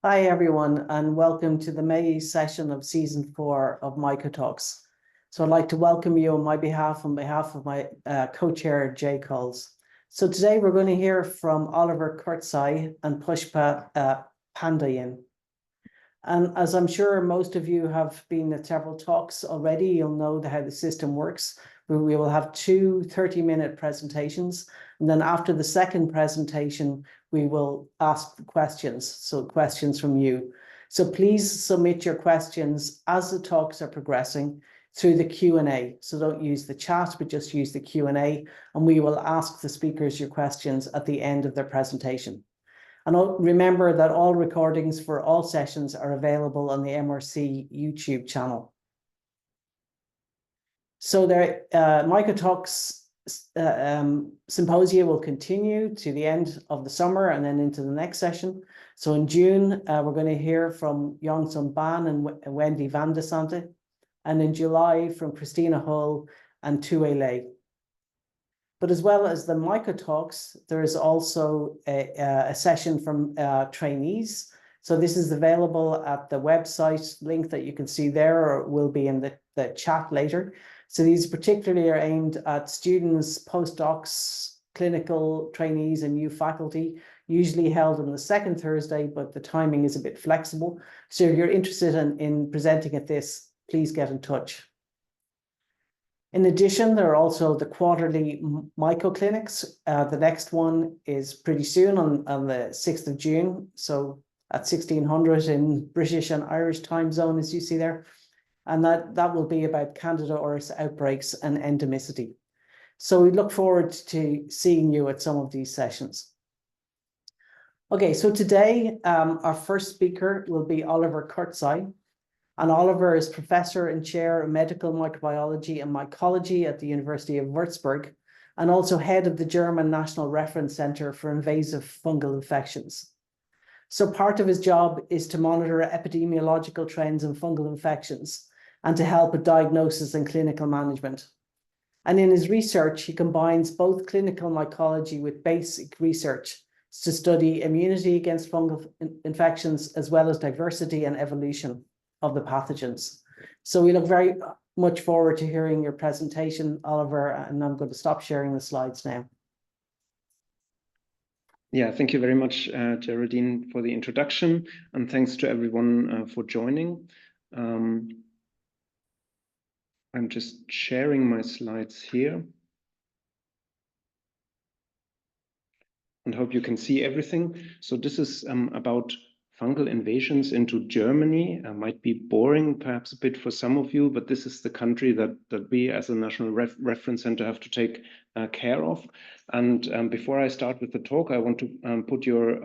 Hi, everyone, and welcome to the May session of Season 4 of MycoTalks. So I'd like to welcome you on behalf of my co-chair, Jay Coles. So today we're going to hear from Oliver Kurzai and Pushpa Pandiyan. And as I'm sure most of you have been at several talks already, you'll know how the system works. We will have two 30-minute presentations. And then after the second presentation, we will ask questions, so questions from you. So please submit your questions as the talks are progressing through the Q&A. So don't use the chat, but just use the Q&A, and we will ask the speakers your questions at the end of their presentation. And remember that all recordings for all sessions are available on the MRC YouTube channel. So MycoTalks symposia will continue to the end of the summer and then into the next session. So in June, we're going to hear from Yongsun Ban and Wendy Van de Sante, and in July from Christina Hull and Tue Lei. But as well as the MycoTalks, there is also a session from trainees. So this is available at the website link that you can see there, or will be in the chat later. So these particularly are aimed at students, postdocs, clinical trainees, and new faculty, usually held on the second Thursday, but the timing is a bit flexible. So if you're interested in presenting at this, please get in touch. In addition, there are also the quarterly myco clinics. The next one is pretty soon on the 6th of June. So at 1600 in British and Irish time zone, as you see there. And that will be about Candida auris outbreaks and endemicity. So we look forward to seeing you at some of these sessions. Okay, so today our first speaker will be Oliver Kurzai. And Oliver is professor and chair of medical microbiology and mycology at the University of Würzburg, and also head of the German National Reference Center for Invasive Fungal Infections. So part of his job is to monitor epidemiological trends in fungal infections and to help with diagnosis and clinical management. And in his research, he combines both clinical mycology with basic research to study immunity against fungal infections, as well as diversity and evolution of the pathogens. So we look very much forward to hearing your presentation, Oliver, and I'm going to stop sharing the slides now. Yeah, thank you very much, Geraldine, for the introduction, and thanks to everyone for joining. I'm just sharing my slides here and hope you can see everything. So this is about fungal invasions into Germany. Might be boring perhaps a bit for some of you, but this is the country that we as a National Reference Center have to take care of. And before I start with the talk, I want to put your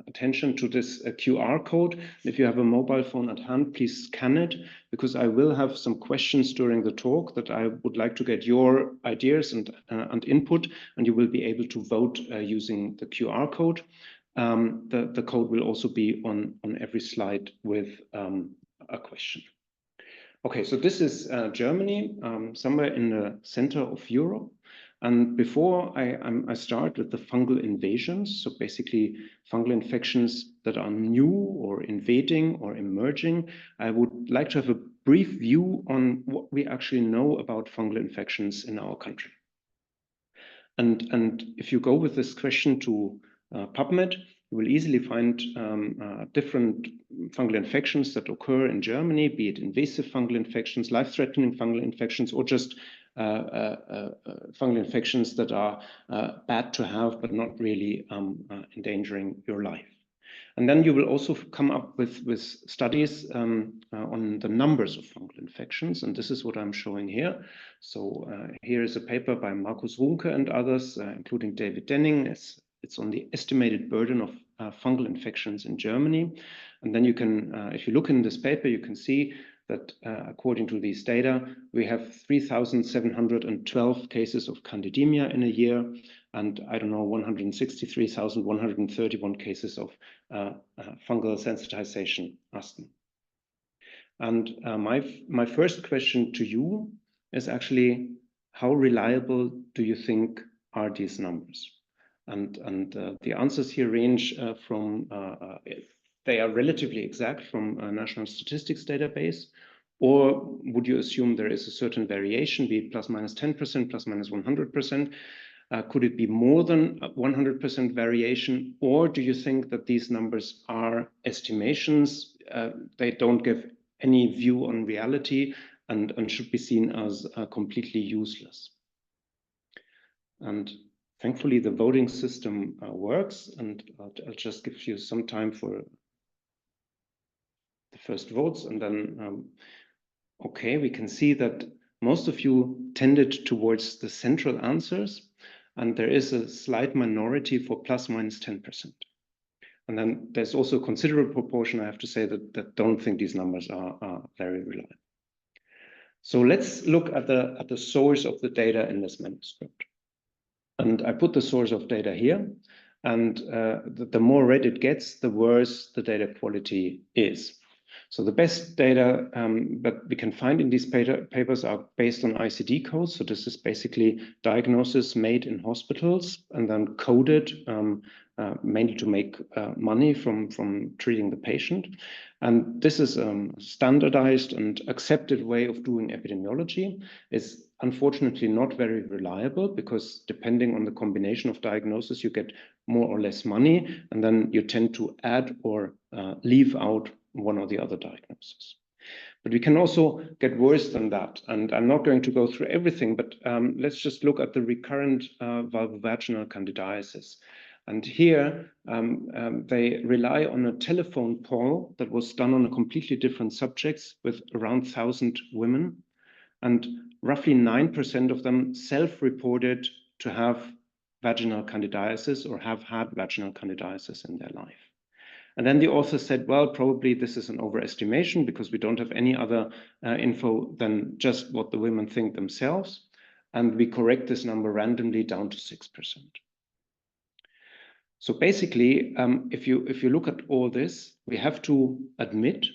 attention to this QR code. If you have a mobile phone at hand, please scan it, because I will have some questions during the talk that I would like to get your ideas and input, and you will be able to vote using the QR code. The code will also be on every slide with a question. Okay, so this is Germany, somewhere in the center of Europe. And before I start with the fungal invasions, so basically fungal infections that are new or invading or emerging, I would like to have a brief view on what we actually know about fungal infections in our country. And if you go with this question to PubMed, you will easily find different fungal infections that occur in Germany, be it invasive fungal infections, life-threatening fungal infections, or just fungal infections that are bad to have, but not really endangering your life. And then you will also come up with studies on the numbers of fungal infections. And this is what I'm showing here. So here is a paper by Markus Runke and others, including David Denning. It's on the estimated burden of fungal infections in Germany. And then you can, if you look in this paper, you can see that according to these data, we have 3,712 cases of candidemia in a year, and I don't know, 163,131 cases of fungal sensitization asthma. And my first question to you is actually, how reliable do you think are these numbers? The answers here range from, they are relatively exact from a national statistics database, or would you assume there is a certain variation, be it plus minus 10%, plus minus 100%? Could it be more than 100% variation, or do you think that these numbers are estimations? They don't give any view on reality and should be seen as completely useless. And thankfully, the voting system works, and I'll just give you some time for the first votes, and then, okay, we can see that most of you tended towards the central answers, and there is a slight minority for plus minus 10%. And then there's also a considerable proportion, I have to say, that don't think these numbers are very reliable. So let's look at the source of the data in this manuscript. And I put the source of data here, and the more red it gets, the worse the data quality is. So the best data that we can find in these papers are based on ICD codes. So this is basically diagnosis made in hospitals and then coded mainly to make money from treating the patient. And this is a standardized and accepted way of doing epidemiology. It's unfortunately not very reliable because depending on the combination of diagnosis, you get more or less money, and then you tend to add or leave out one or the other diagnosis. But we can also get worse than that. And I'm not going to go through everything, but let's just look at the recurrent vulvovaginal candidiasis. And here they rely on a telephone poll that was done on a completely different subjects with around 1,000 women. And roughly 9% of them self-reported to have vaginal candidiasis or have had vaginal candidiasis in their life. And then the author said, well, probably this is an overestimation because we don't have any other info than just what the women think themselves. And we correct this number randomly down to 6%. So basically, if you look at all this, we have to admit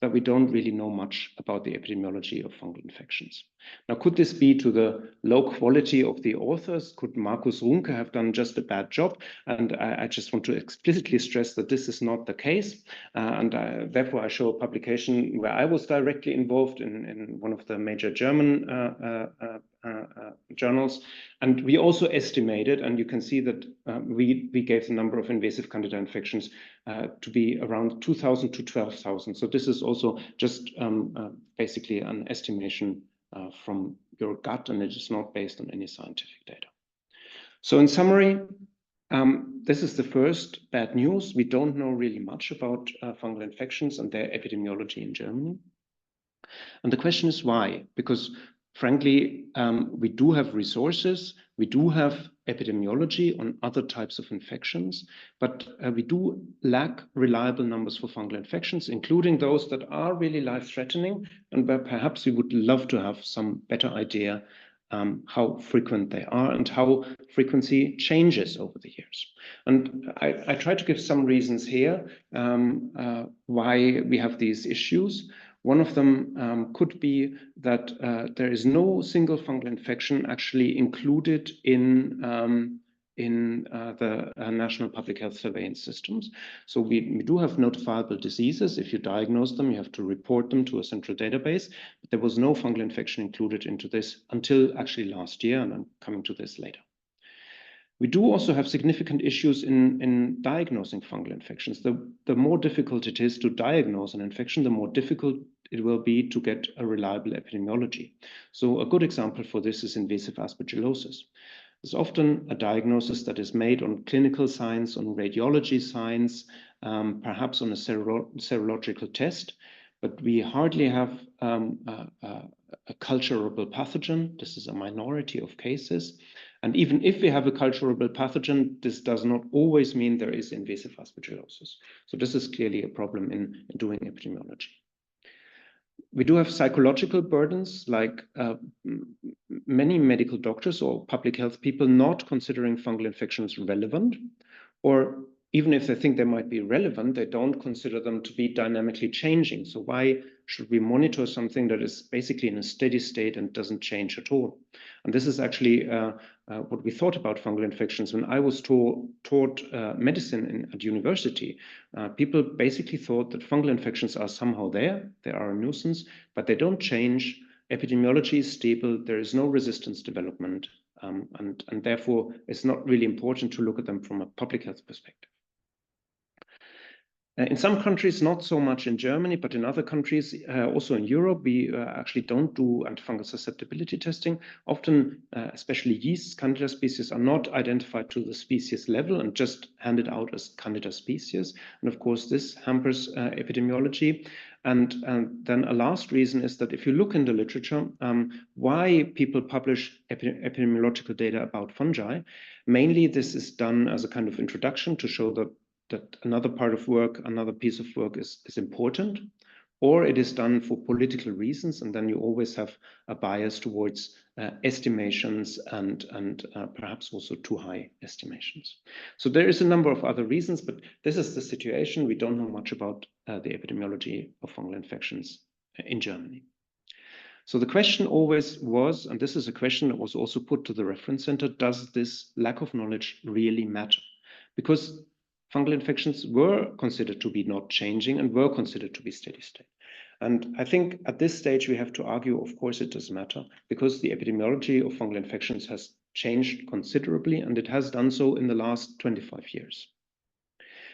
that we don't really know much about the epidemiology of fungal infections. Now, could this be to the low quality of the authors? Could Markus Runke have done just a bad job? And I just want to explicitly stress that this is not the case. Therefore, I show a publication where I was directly involved in one of the major German journals. And we also estimated, and you can see that we gave the number of invasive candida infections to be around 2,000 to 12,000. So this is also just basically an estimation from your gut, and it is not based on any scientific data. So in summary, this is the first bad news. We don't know really much about fungal infections and their epidemiology in Germany. And the question is why? Because frankly, we do have resources, we do have epidemiology on other types of infections, but we do lack reliable numbers for fungal infections, including those that are really life-threatening, and where perhaps we would love to have some better idea how frequent they are and how frequency changes over the years. And I try to give some reasons here why we have these issues. One of them could be that there is no single fungal infection actually included in the National Public Health Surveillance systems. So we do have notifiable diseases. If you diagnose them, you have to report them to a central database. But there was no fungal infection included into this until actually last year, and I'm coming to this later. We do also have significant issues in diagnosing fungal infections. The more difficult it is to diagnose an infection, the more difficult it will be to get a reliable epidemiology. So a good example for this is invasive aspergillosis. There's often a diagnosis that is made on clinical signs, on radiology signs, perhaps on a serological test, but we hardly have a culturable pathogen. This is a minority of cases. And even if we have a culturable pathogen, this does not always mean there is invasive aspergillosis. So this is clearly a problem in doing epidemiology. We do have psychological burdens, like many medical doctors or public health people not considering fungal infections relevant, or even if they think they might be relevant, they don't consider them to be dynamically changing. So why should we monitor something that is basically in a steady state and doesn't change at all? And this is actually what we thought about fungal infections. When I was taught medicine at university, people basically thought that fungal infections are somehow there, they are a nuisance, but they don't change. Epidemiology is stable, there is no resistance development, and therefore it's not really important to look at them from a public health perspective. In some countries, not so much in Germany, but in other countries, also in Europe, we actually don't do antifungal susceptibility testing. Often, especially yeast Candida species are not identified to the species level and just handed out as Candida species. And of course, this hampers epidemiology. And then a last reason is that if you look in the literature, why people publish epidemiological data about fungi, mainly this is done as a kind of introduction to show that another part of work, another piece of work is important, or it is done for political reasons, and then you always have a bias towards estimations and perhaps also too high estimations. So there is a number of other reasons, but this is the situation. We don't know much about the epidemiology of fungal infections in Germany. So the question always was, and this is a question that was also put to the reference center, does this lack of knowledge really matter? Because fungal infections were considered to be not changing and were considered to be steady state. And I think at this stage, we have to argue, of course, it does matter, because the epidemiology of fungal infections has changed considerably, and it has done so in the last 25 years.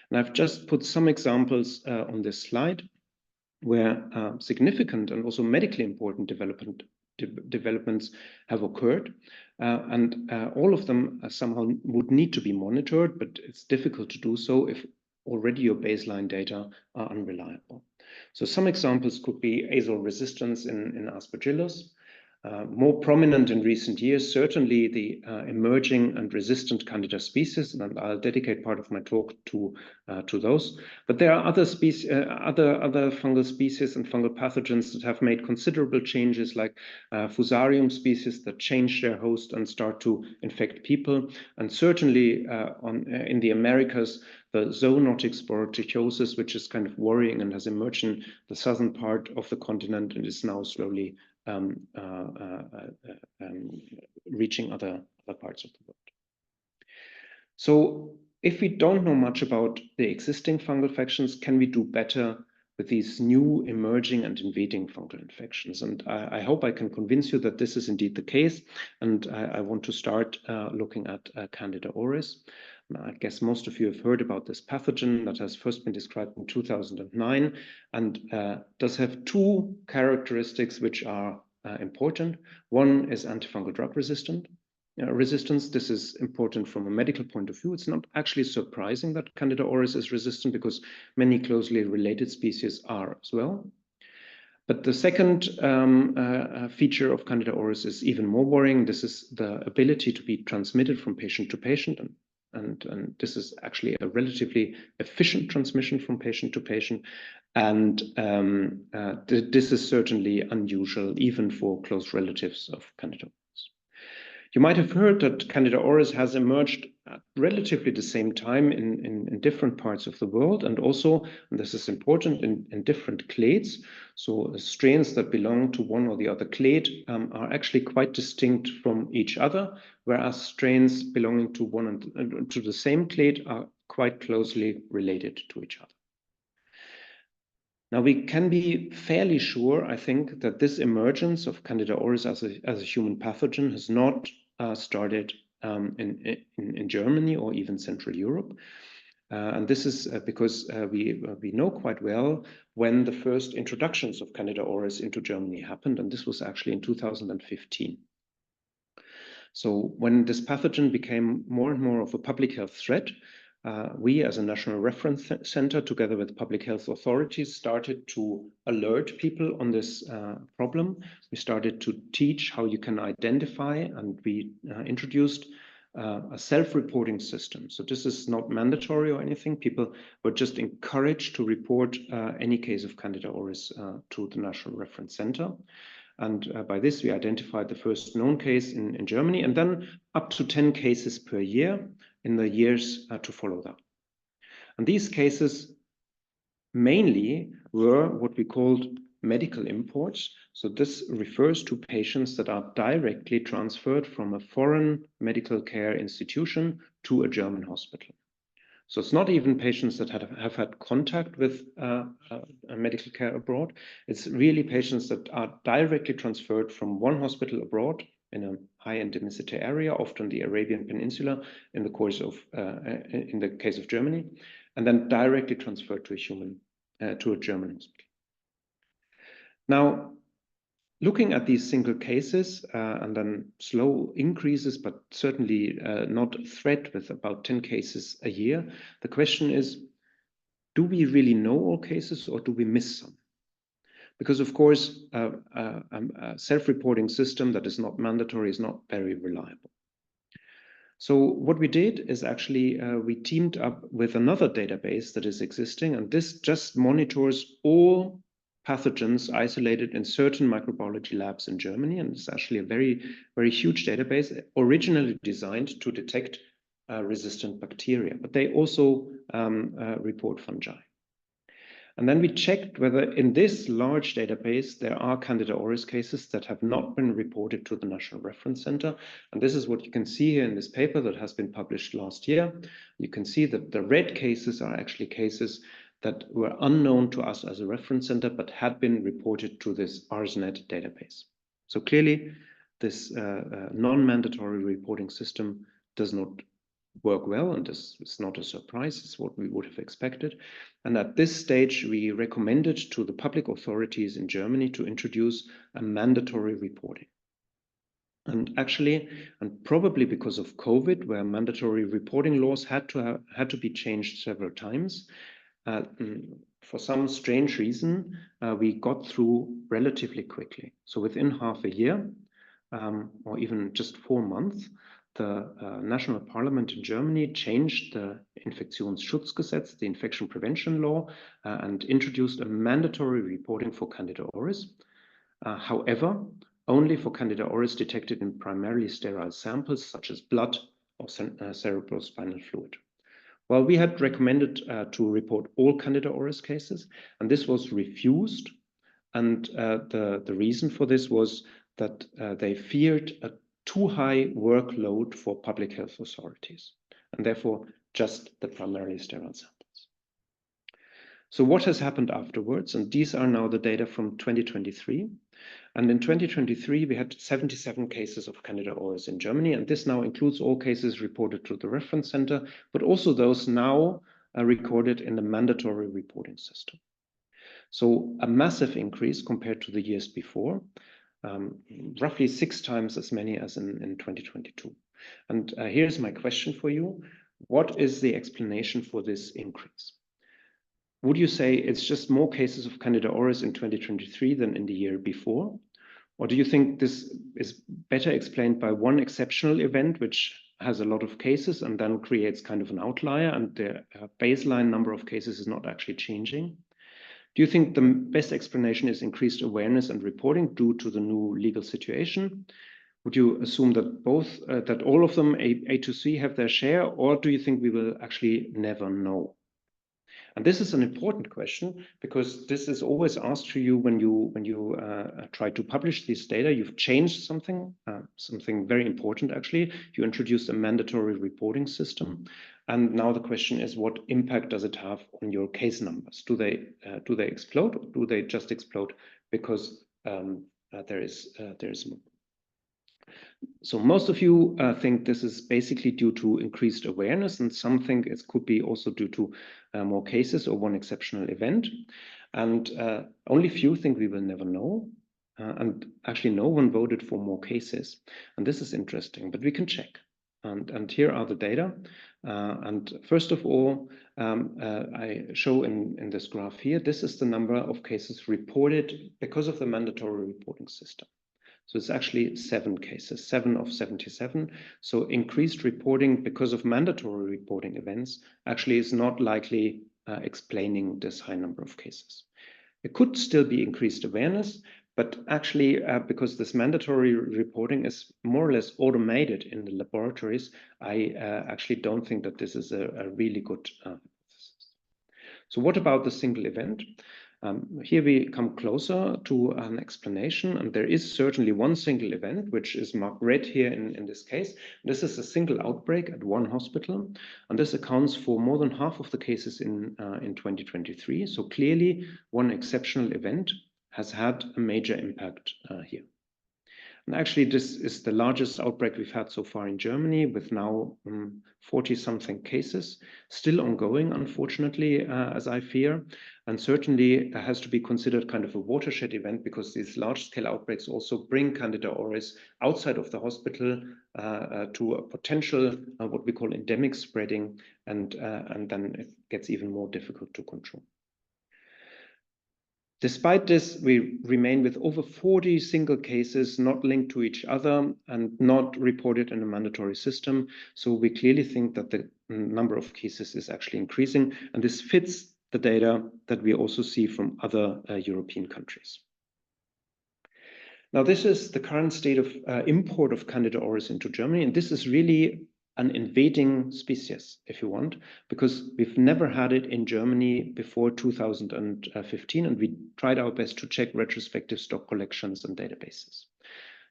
And I've just put some examples on this slide where significant and also medically important developments have occurred, and all of them somehow would need to be monitored, but it's difficult to do so if already your baseline data are unreliable. So some examples could be azole resistance in Aspergillus. More prominent in recent years, certainly the emerging and resistant Candida species, and I'll dedicate part of my talk to those. But there are other species, other fungal species and fungal pathogens that have made considerable changes, like Fusarium species that change their host and start to infect people, and certainly in the Americas, the zoonotic sporotrichosis, which is kind of worrying and has emerged in the southern part of the continent and is now slowly reaching other parts of the world. So if we don't know much about the existing fungal infections, can we do better with these new emerging and invading fungal infections? And I hope I can convince you that this is indeed the case. And I want to start looking at Candida auris. I guess most of you have heard about this pathogen that has first been described in 2009 and does have two characteristics which are important. One is antifungal drug resistance. This is important from a medical point of view. It's not actually surprising that Candida auris is resistant because many closely related species are as well. But the second feature of Candida auris is even more worrying. This is the ability to be transmitted from patient to patient. And this is actually a relatively efficient transmission from patient to patient. And this is certainly unusual, even for close relatives of Candida auris. You might have heard that Candida auris has emerged at relatively the same time in different parts of the world, and also, and this is important, in different clades. So strains that belong to one or the other clade are actually quite distinct from each other, whereas strains belonging to one and to the same clade are quite closely related to each other. Now, we can be fairly sure, I think, that this emergence of Candida auris as a human pathogen has not started in Germany or even Central Europe. And this is because we know quite well when the first introductions of Candida auris into Germany happened, and this was actually in 2015. So when this pathogen became more and more of a public health threat, we as a national reference center, together with public health authorities, started to alert people on this problem. We started to teach how you can identify, and we introduced a self-reporting system. So this is not mandatory or anything. People were just encouraged to report any case of Candida auris to the National Reference Center. And by this, we identified the first known case in Germany, and then up to 10 cases per year in the years to follow that. And these cases mainly were what we called medical imports. So this refers to patients that are directly transferred from a foreign medical care institution to a German hospital. So it's not even patients that have had contact with medical care abroad. It's really patients that are directly transferred from one hospital abroad in a high endemicity area, often the Arabian Peninsula, in the course of, in the case of Germany, and then directly transferred to a German hospital. Now, looking at these single cases and then slow increases, but certainly not a threat with about 10 cases a year, the question is, do we really know all cases or do we miss some? Because of course, a self-reporting system that is not mandatory is not very reliable. So what we did is actually we teamed up with another database that is existing, and this just monitors all pathogens isolated in certain microbiology labs in Germany. And it's actually a very, very huge database, originally designed to detect resistant bacteria, but they also report fungi. And then we checked whether in this large database there are Candida auris cases that have not been reported to the National Reference Center. And this is what you can see here in this paper that has been published last year. You can see that the red cases are actually cases that were unknown to us as a reference center, but had been reported to this ARSNet database. So clearly, this non-mandatory reporting system does not work well, and this is not a surprise. It's what we would have expected. And at this stage, we recommended to the public authorities in Germany to introduce a mandatory reporting. And actually, and probably because of COVID, where mandatory reporting laws had to be changed several times, for some strange reason, we got through relatively quickly. So within half a year, or even just 4 months, the National Parliament in Germany changed the Infektionsschutzgesetz, the infection prevention law, and introduced a mandatory reporting for Candida auris. However, only for Candida auris detected in primarily sterile samples, such as blood or cerebrospinal fluid. Well, we had recommended to report all Candida auris cases, and this was refused. And the reason for this was that they feared a too high workload for public health authorities, and therefore just the primarily sterile samples. So what has happened afterwards? And these are now the data from 2023. And in 2023, we had 77 cases of Candida auris in Germany, and this now includes all cases reported to the reference center, but also those now recorded in the mandatory reporting system. So a massive increase compared to the years before. Roughly 6 times as many as in 2022. And here's my question for you. What is the explanation for this increase? Would you say it's just more cases of Candida auris in 2023 than in the year before? Or do you think this is better explained by one exceptional event, which has a lot of cases and then creates kind of an outlier, and the baseline number of cases is not actually changing? Do you think the best explanation is increased awareness and reporting due to the new legal situation? Would you assume that both, that all of them, A to C, have their share, or do you think we will actually never know? And this is an important question, because this is always asked to you when you try to publish this data. You've changed something, something very important actually. You introduced a mandatory reporting system. And now the question is, what impact does it have on your case numbers? Do they explode, or do they just explode because there is more? So most of you think this is basically due to increased awareness, and some think it could be also due to more cases or one exceptional event. And only few think we will never know. And actually no one voted for more cases. And this is interesting, but we can check. And here are the data. And first of all, I show in this graph here, this is the number of cases reported because of the mandatory reporting system. So it's actually 7 cases, 7 of 77. So increased reporting because of mandatory reporting events actually is not likely explaining this high number of cases. It could still be increased awareness, but actually because this mandatory reporting is more or less automated in the laboratories, I actually don't think that this is a really good hypothesis. So what about the single event? Here we come closer to an explanation, and there is certainly one single event, which is marked red here in this case. This is a single outbreak at one hospital, and this accounts for more than half of the cases in 2023. So clearly, one exceptional event has had a major impact here. And actually, this is the largest outbreak we've had so far in Germany, with now 40-something cases, still ongoing, unfortunately, as I fear. And certainly has to be considered kind of a watershed event, because these large-scale outbreaks also bring Candida auris outside of the hospital to a potential, what we call endemic spreading, and then it gets even more difficult to control. Despite this, we remain with over 40 single cases not linked to each other and not reported in a mandatory system. So we clearly think that the number of cases is actually increasing, and this fits the data that we also see from other European countries. Now, this is the current state of import of Candida auris into Germany, and this is really an invading species, if you want, because we've never had it in Germany before 2015, and we tried our best to check retrospective stock collections and databases.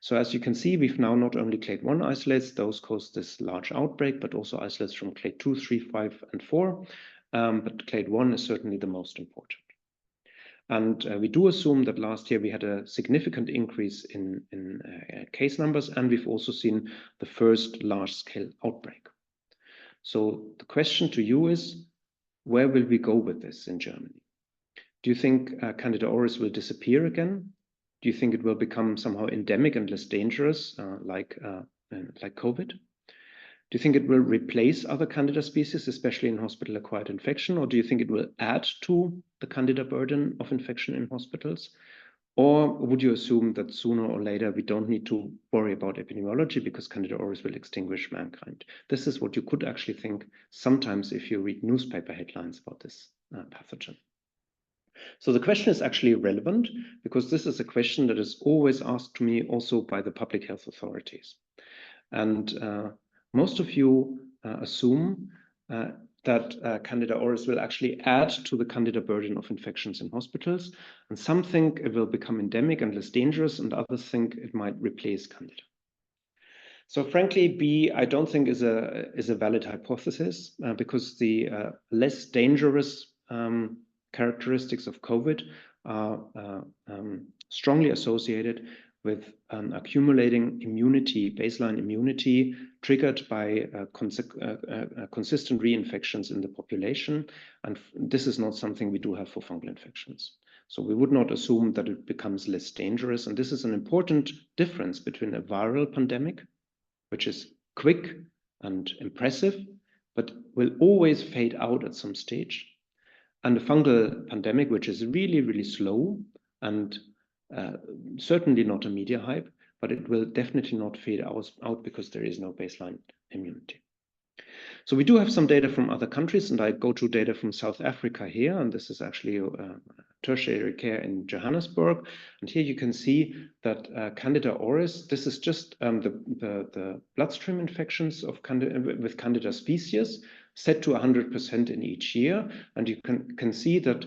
So as you can see, we've now not only clade 1 isolates, those caused this large outbreak, but also isolates from clade 2, 3, 5, and 4. But clade 1 is certainly the most important. And we do assume that last year we had a significant increase in case numbers, and we've also seen the first large-scale outbreak. So the question to you is, where will we go with this in Germany? Do you think Candida auris will disappear again? Do you think it will become somehow endemic and less dangerous, like COVID? Do you think it will replace other Candida species, especially in hospital-acquired infection, or do you think it will add to the Candida burden of infection in hospitals? Or would you assume that sooner or later we don't need to worry about epidemiology because Candida auris will extinguish mankind? This is what you could actually think sometimes if you read newspaper headlines about this pathogen. So the question is actually relevant, because this is a question that is always asked to me also by the public health authorities. And most of you assume that Candida auris will actually add to the Candida burden of infections in hospitals, and some think it will become endemic and less dangerous, and others think it might replace Candida. So frankly, B, I don't think is a valid hypothesis, because the less dangerous characteristics of COVID are strongly associated with an accumulating immunity, baseline immunity, triggered by consistent reinfections in the population. And this is not something we do have for fungal infections. So we would not assume that it becomes less dangerous. And this is an important difference between a viral pandemic, which is quick and impressive, but will always fade out at some stage, and a fungal pandemic, which is really, really slow and certainly not a media hype, but it will definitely not fade out because there is no baseline immunity. So we do have some data from other countries, and I go to data from South Africa here, and this is actually tertiary care in Johannesburg. And here you can see that Candida auris, this is just the bloodstream infections of with Candida species set to 100% in each year. And you can see that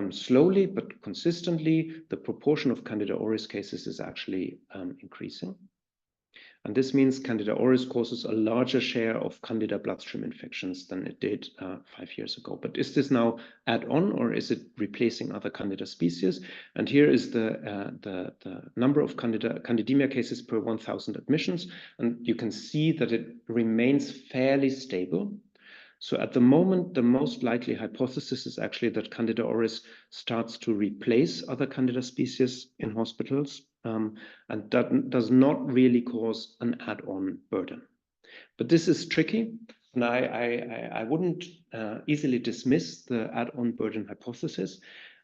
slowly but consistently, the proportion of Candida auris cases is actually increasing. And this means Candida auris causes a larger share of Candida bloodstream infections than it did 5 years ago. But is this now add-on, or is it replacing other Candida species? And here is the number of Candidemia cases per 1,000 admissions. And you can see that it remains fairly stable. So at the moment, the most likely hypothesis is actually that Candida auris starts to replace other Candida species in hospitals, and that does not really cause an add-on burden. But this is tricky, and I wouldn't easily dismiss the add-on burden hypothesis.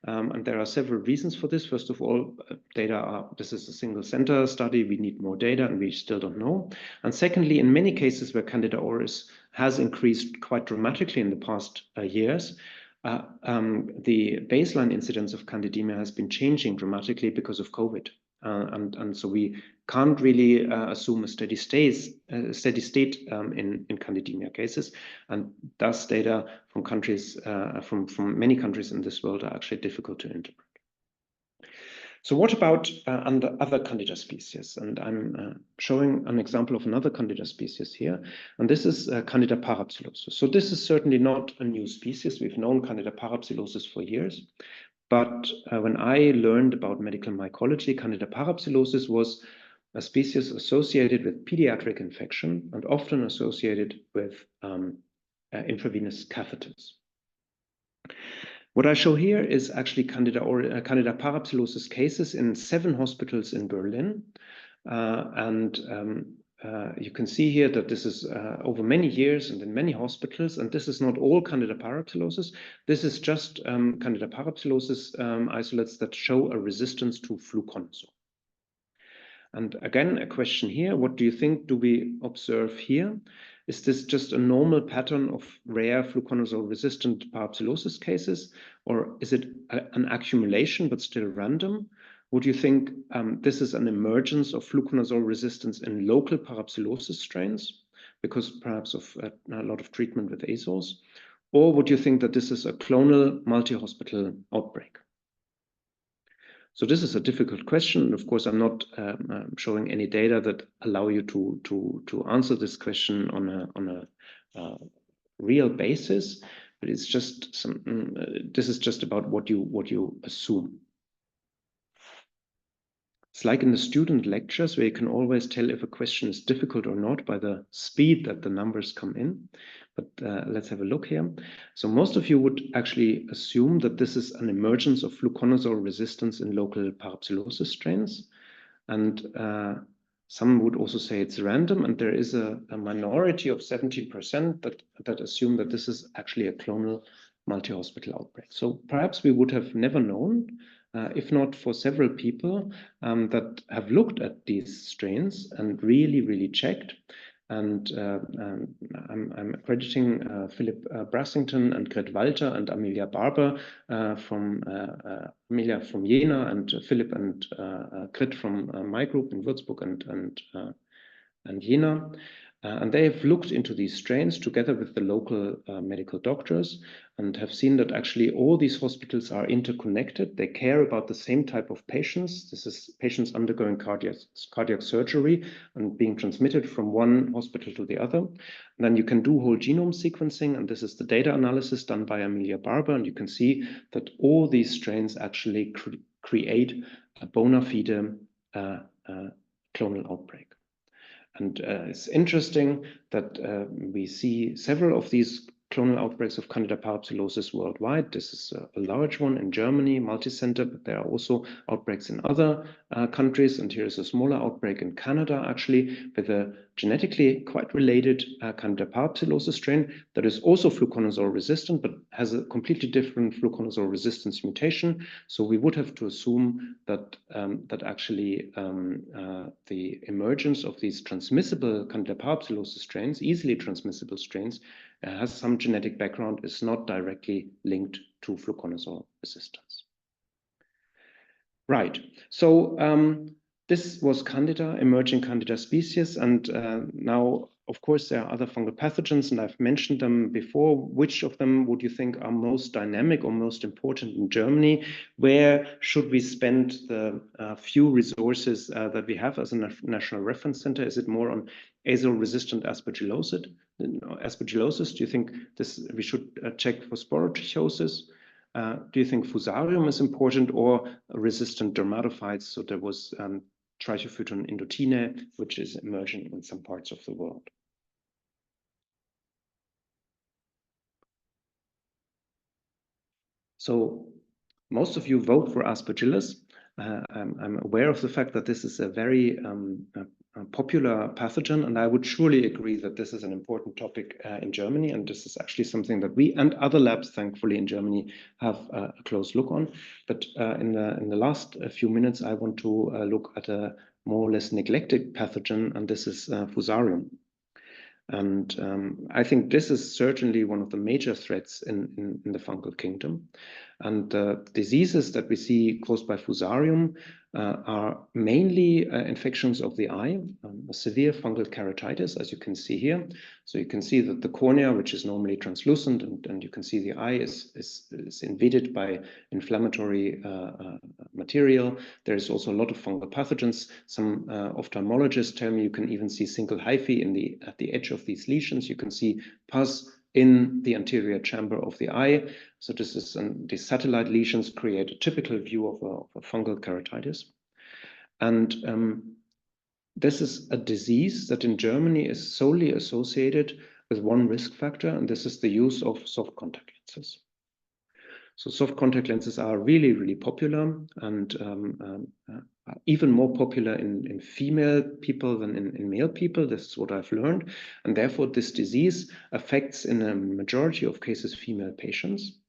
And there are several reasons for this. First of all, this is a single center study. We need more data, and we still don't know. And secondly, in many cases where Candida auris has increased quite dramatically in the past years, the baseline incidence of candidemia has been changing dramatically because of COVID. and so we can't really assume a steady state in candidemia cases, and thus data from countries from many countries in this world are actually difficult to interpret. So what about under other Candida species? And I'm showing an example of another Candida species here, and this is Candida parapsilosis. So this is certainly not a new species. We've known Candida parapsilosis for years, but when I learned about medical mycology, Candida parapsilosis was a species associated with pediatric infection and often associated with intravenous catheters. What I show here is actually Candida parapsilosis cases in 7 hospitals in Berlin. You can see here that this is over many years and in many hospitals, and this is not all Candida parapsilosis. This is just Candida parapsilosis isolates that show a resistance to fluconazole. And again, a question here, what do you think do we observe here? Is this just a normal pattern of rare fluconazole-resistant parapsilosis cases, or is it an accumulation but still random? Would you think this is an emergence of fluconazole resistance in local parapsilosis strains, because perhaps of a lot of treatment with azoles? Or would you think that this is a clonal multi-hospital outbreak? So this is a difficult question. Of course, I'm not showing any data that allow you to answer this question on a real basis, but it's just some. This is just about what you assume. It's like in the student lectures where you can always tell if a question is difficult or not by the speed that the numbers come in. But let's have a look here. So most of you would actually assume that this is an emergence of fluconazole resistance in local parapsilosis strains. And some would also say it's random, and there is a minority of 17% that assume that this is actually a clonal multi-hospital outbreak. So perhaps we would have never known, if not for several people that have looked at these strains and really checked. And I'm accrediting Philip Brassington and Gret Walter and Amelia Barber from Amelia from Jena and Philip and Gret from my group in Würzburg and Jena. And they have looked into these strains together with the local medical doctors and have seen that actually all these hospitals are interconnected. They care about the same type of patients. This is patients undergoing cardiac surgery and being transmitted from one hospital to the other. And then you can do whole genome sequencing, and this is the data analysis done by Amelia Barber, and you can see that all these strains actually create a bona fide clonal outbreak. And it's interesting that we see several of these clonal outbreaks of Candida parapsilosis worldwide. This is a large one in Germany, multi-center, but there are also outbreaks in other countries. And here is a smaller outbreak in Canada, actually, with a genetically quite related Candida parapsilosis strain that is also fluconazole resistant, but has a completely different fluconazole resistance mutation. So we would have to assume that actually the emergence of these transmissible Candida parapsilosis strains, easily transmissible strains, has some genetic background, is not directly linked to fluconazole resistance. Right. So this was Candida, emerging Candida species, and now, of course, there are other fungal pathogens, and I've mentioned them before. Which of them would you think are most dynamic or most important in Germany? Where should we spend the few resources that we have as a national reference center? Is it more on azole-resistant aspergillosis? Do you think we should check for sporotrichosis? Do you think Fusarium is important, or resistant dermatophytes? So there was Trichophyton indotine, which is emerging in some parts of the world. So most of you vote for Aspergillus. I'm aware of the fact that this is a very popular pathogen, and I would surely agree that this is an important topic in Germany, and this is actually something that we and other labs, thankfully, in Germany have a close look on. But in the last few minutes, I want to look at a more or less neglected pathogen, and this is Fusarium. And I think this is certainly one of the major threats in the fungal kingdom. And the diseases that we see caused by Fusarium are mainly infections of the eye, a severe fungal keratitis, as you can see here. So you can see that the cornea, which is normally translucent, and you can see the eye is invaded by inflammatory material. There is also a lot of fungal pathogens. Some ophthalmologists tell me you can even see single hyphae at the edge of these lesions. You can see pus in the anterior chamber of the eye. So this is these satellite lesions create a typical view of a fungal keratitis. And this is a disease that in Germany is solely associated with one risk factor, and this is the use of soft contact lenses. So soft contact lenses are really, really popular, and even more popular in female people than in male people. This is what I've learned. And therefore, this disease affects in a majority of cases female patients.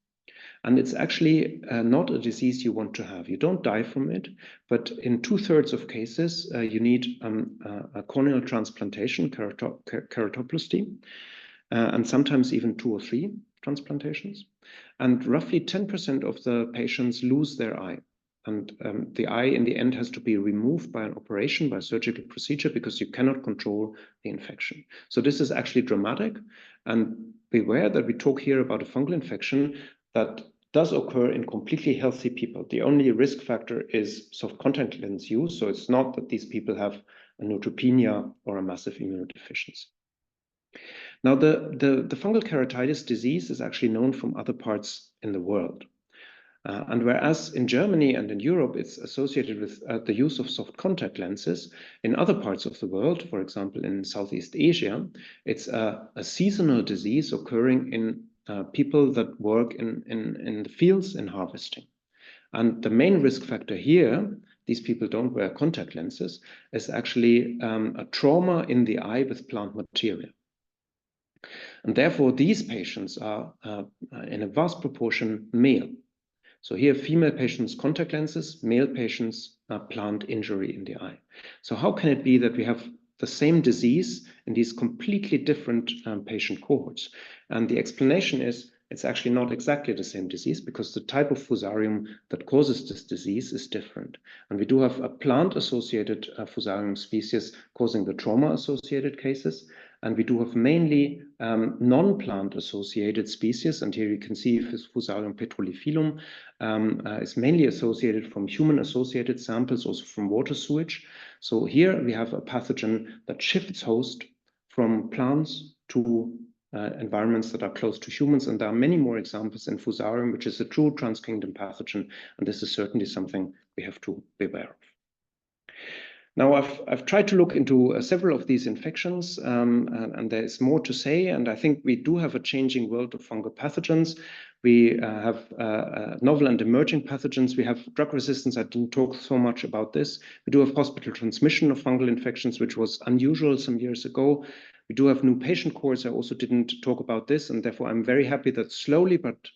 And it's actually not a disease you want to have. You don't die from it, but in 2/3 of cases, you need a corneal transplantation, keratoplasty, and sometimes even 2 or 3 transplantations. And roughly 10% of the patients lose their eye. And the eye in the end has to be removed by an operation, by a surgical procedure, because you cannot control the infection. So this is actually dramatic. And beware that we talk here about a fungal infection that does occur in completely healthy people. The only risk factor is soft contact lens use. So it's not that these people have a neutropenia or a massive immunodeficiency. Now, the fungal keratitis disease is actually known from other parts in the world. And whereas in Germany and in Europe, it's associated with the use of soft contact lenses, in other parts of the world, for example, in Southeast Asia, it's a seasonal disease occurring in people that work in the fields in harvesting. And the main risk factor here, these people don't wear contact lenses, is actually a trauma in the eye with plant material. And therefore, these patients are in a vast proportion male. So here, female patients, contact lenses, male patients, plant injury in the eye. So how can it be that we have the same disease in these completely different patient cohorts? And the explanation is it's actually not exactly the same disease because the type of fusarium that causes this disease is different. And we do have a plant-associated fusarium species causing the trauma-associated cases. And we do have mainly non-plant associated species. And here you can see Fusarium petroliphyllum is mainly associated from human-associated samples, also from water sewage. So here we have a pathogen that shifts host from plants to environments that are close to humans. And there are many more examples in Fusarium, which is a true transkingdom pathogen. And this is certainly something we have to be aware of. Now, I've tried to look into several of these infections, and there is more to say. And I think we do have a changing world of fungal pathogens. We have novel and emerging pathogens. We have drug resistance. I didn't talk so much about this. We do have hospital transmission of fungal infections, which was unusual some years ago. We do have new patient cohorts. I also didn't talk about this, and therefore I'm very happy that slowly but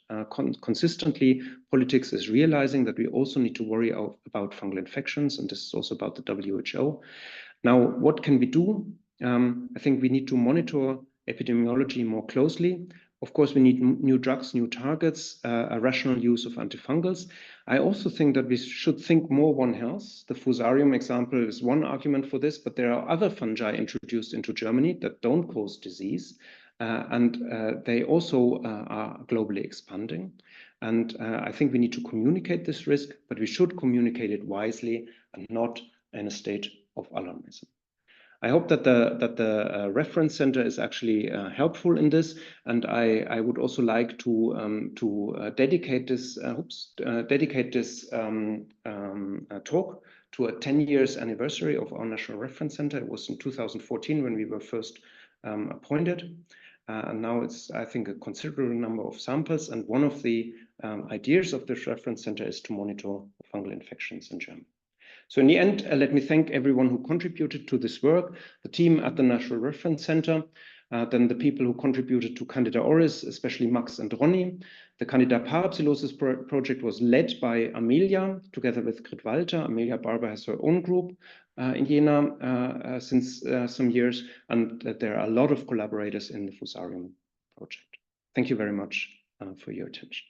consistently politics is realizing that we also need to worry about fungal infections, and this is also about the WHO. Now, what can we do? I think we need to monitor epidemiology more closely. Of course, we need new drugs, new targets, a rational use of antifungals. I also think that we should think more One Health. The Fusarium example is one argument for this, but there are other fungi introduced into Germany that don't cause disease, and they also are globally expanding. And I think we need to communicate this risk, but we should communicate it wisely and not in a state of alarmism. I hope that the reference center is actually helpful in this, and I would also like to dedicate this talk to a 10 years anniversary of our National Reference Center. It was in 2014 when we were first appointed, and now it's, I think, a considerable number of samples. And one of the ideas of this reference center is to monitor fungal infections in Germany. So in the end, let me thank everyone who contributed to this work, the team at the National Reference Center, then the people who contributed to Candida auris, especially Max and Ronny. The Candida parapsilosis project was led by Amelia, together with Grit Walter. Amelia Barber has her own group in Jena since some years, and there are a lot of collaborators in the Fusarium project. Thank you very much for your attention.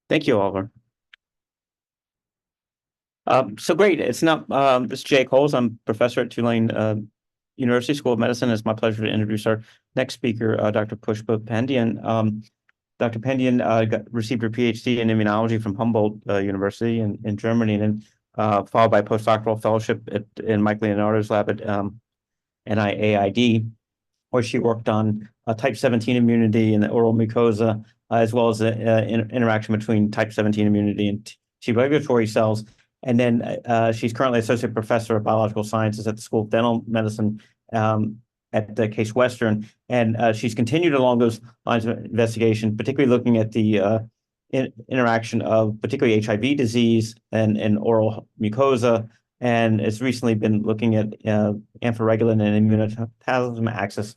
Thank you, Oliver. So great. It's not, this is Jay Coles. I'm professor at Tulane University School of Medicine. It's my pleasure to introduce our next speaker, Dr. Pushpa Pandiyan. Dr. Pandiyan received her PhD in immunology from Humboldt University in Germany, and then followed by postdoctoral fellowship in Mike Leonardo's lab at NIAID, where she worked on type 17 immunity in the oral mucosa, as well as the interaction between type 17 immunity and T regulatory cells. And then she's currently associate professor of biological sciences at the School of Dental Medicine at the Case Western. And she's continued along those lines of investigation, particularly looking at the interaction of particularly HIV disease and oral mucosa, and has recently been looking at amphiregulin and immunotaphism axis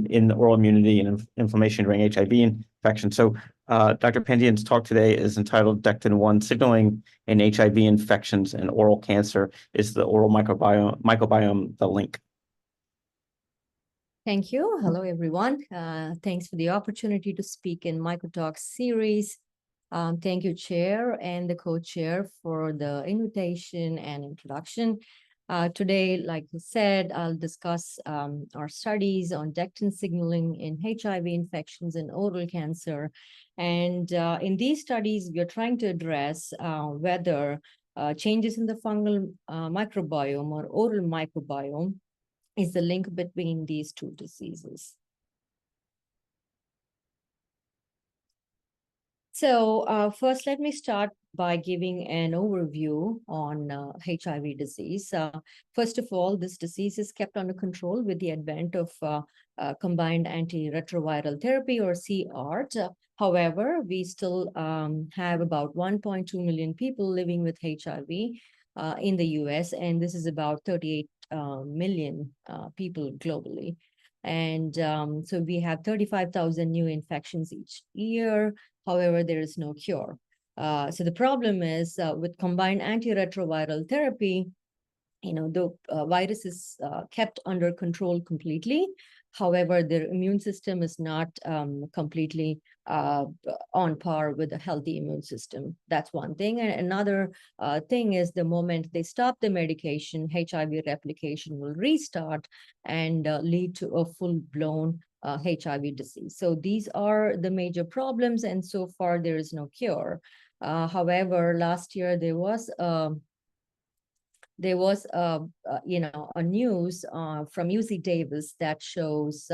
in oral immunity and inflammation during HIV infection. So Dr. Pandiyan's talk today is entitled Dectin-1 Signaling in HIV Infections and Oral Cancer. Is the oral microbiome the link? Thank you. Hello, everyone. Thanks for the opportunity to speak in MycoTalks series. Thank you, Chair and the co-chair for the invitation and introduction. Today, like you said, I'll discuss our studies on Dectin signaling in HIV infections and oral cancer. And in these studies, we are trying to address whether changes in the fungal microbiome or oral microbiome is the link between these two diseases. So first, let me start by giving an overview on HIV disease. First of all, this disease is kept under control with the advent of combined antiretroviral therapy, or CART. However, we still have about 1.2 million people living with HIV in the US, and this is about 38 million people globally. And so we have 35,000 new infections each year. However, there is no cure. So the problem is with combined antiretroviral therapy, the virus is kept under control completely. However, their immune system is not completely on par with a healthy immune system. That's one thing. And another thing is the moment they stop the medication, HIV replication will restart and lead to a full-blown HIV disease. So these are the major problems, and so far there is no cure. However, last year there was a news from UC Davis that shows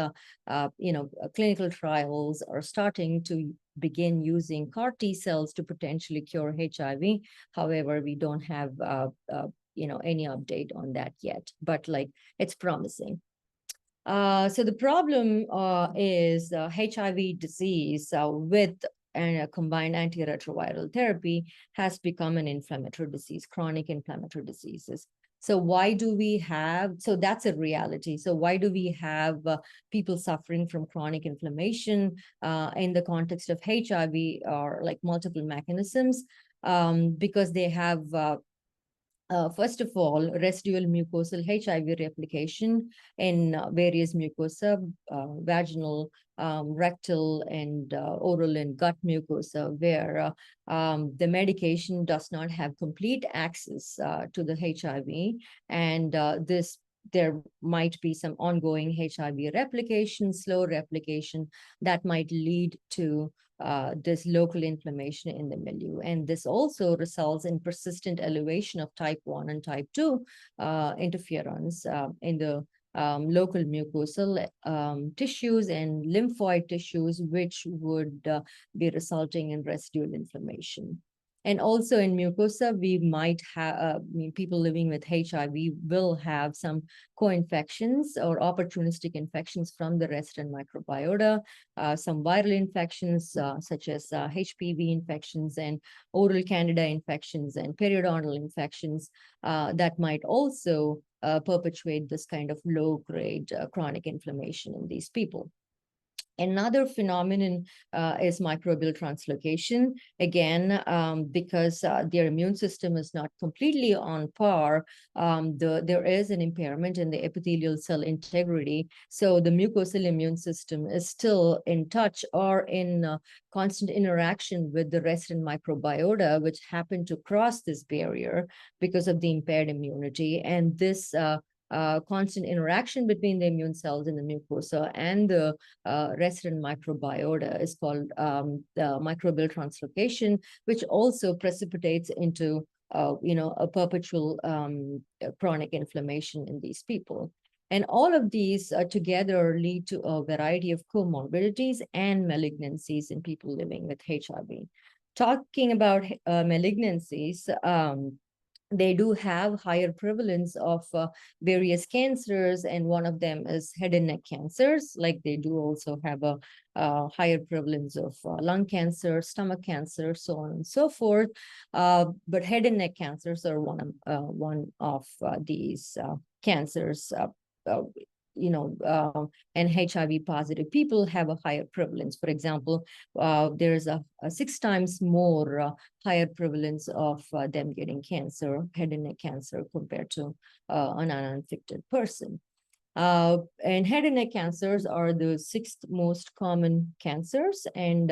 clinical trials are starting to begin using CAR T cells to potentially cure HIV. However, we don't have any update on that yet, but it's promising. So the problem is HIV disease with a combined antiretroviral therapy has become an inflammatory disease, chronic inflammatory diseases. So why do we have, so that's a reality. So why do we have people suffering from chronic inflammation in the context of HIV, or multiple mechanisms? Because they have first of all, residual mucosal HIV replication in various mucosa, vaginal, rectal, and oral and gut mucosa, where the medication does not have complete access to the HIV. And there might be some ongoing HIV replication, slow replication that might lead to this local inflammation in the milieu. And this also results in persistent elevation of type 1 and type 2 interferons in the local mucosal tissues and lymphoid tissues, which would be resulting in residual inflammation. And also in mucosa, we might have, people living with HIV will have some co-infections or opportunistic infections from the resident microbiota, some viral infections such as HPV infections and oral candida infections and periodontal infections that might also perpetuate this kind of low-grade chronic inflammation in these people. Another phenomenon is microbial translocation. Again, because their immune system is not completely on par, there is an impairment in the epithelial cell integrity. So the mucosal immune system is still in touch or in constant interaction with the resident microbiota, which happen to cross this barrier because of the impaired immunity. And this constant interaction between the immune cells in the mucosa and the resident microbiota is called the microbial translocation, which also precipitates into a perpetual chronic inflammation in these people. And all of these together lead to a variety of comorbidities and malignancies in people living with HIV. Talking about malignancies, they do have higher prevalence of various cancers, and one of them is head and neck cancers. Like they do also have a higher prevalence of lung cancer, stomach cancer, so on and so forth. But head and neck cancers are one of these cancers. And HIV positive people have a higher prevalence. For example, there's a 6 times more higher prevalence of them getting cancer, head and neck cancer, compared to an uninfected person. And head and neck cancers are the 6th most common cancers. And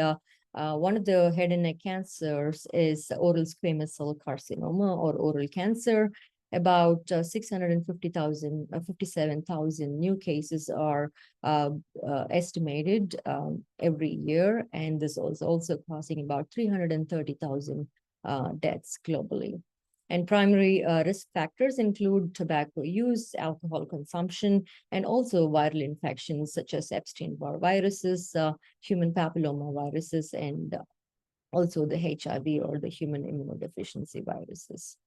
one of the head and neck cancers is oral squamous cell carcinoma, or oral cancer. About 57,000 new cases are estimated every year, and this is also causing about 330,000 deaths globally. And primary risk factors include tobacco use, alcohol consumption, and also viral infections such as Epstein-Barr viruses, human papilloma viruses, and also the HIV, or the human immunodeficiency viruses.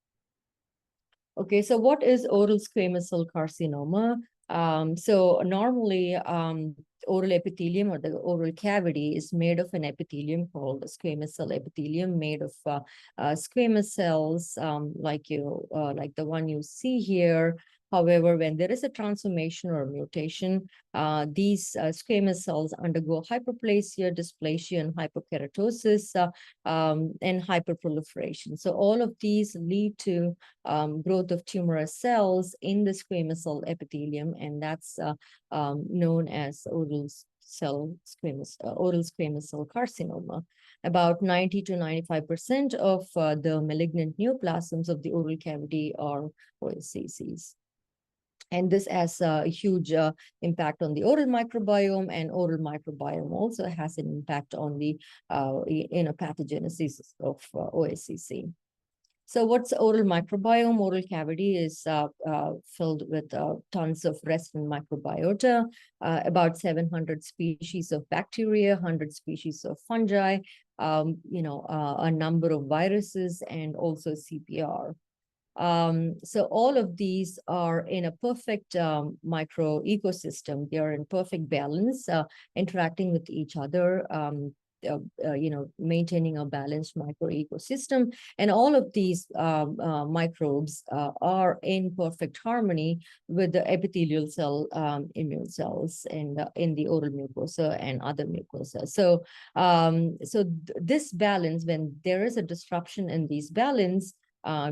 Okay, so what is oral squamous cell carcinoma? So normally, oral epithelium, or the oral cavity, is made of an epithelium called the squamous cell epithelium, made of squamous cells, like the one you see here. However, when there is a transformation or mutation, these squamous cells undergo hyperplasia, dysplasia, and hypokeratosis, and hyperproliferation. So all of these lead to growth of tumorous cells in the squamous cell epithelium, and that's known as oral squamous cell carcinoma. About 90 to 95% of the malignant neoplasms of the oral cavity are OSCCs. And this has a huge impact on the oral microbiome, and oral microbiome also has an impact on the pathogenesis of OSCC. So what's oral microbiome? Oral cavity is filled with tons of resident microbiota, about 700 species of bacteria, 100 species of fungi, a number of viruses, and also CPR. So all of these are in a perfect micro ecosystem. They are in perfect balance, interacting with each other, maintaining a balanced micro ecosystem. And all of these microbes are in perfect harmony with the epithelial cell immune cells in the oral mucosa and other mucosa. So, this balance, when there is a disruption in these balance,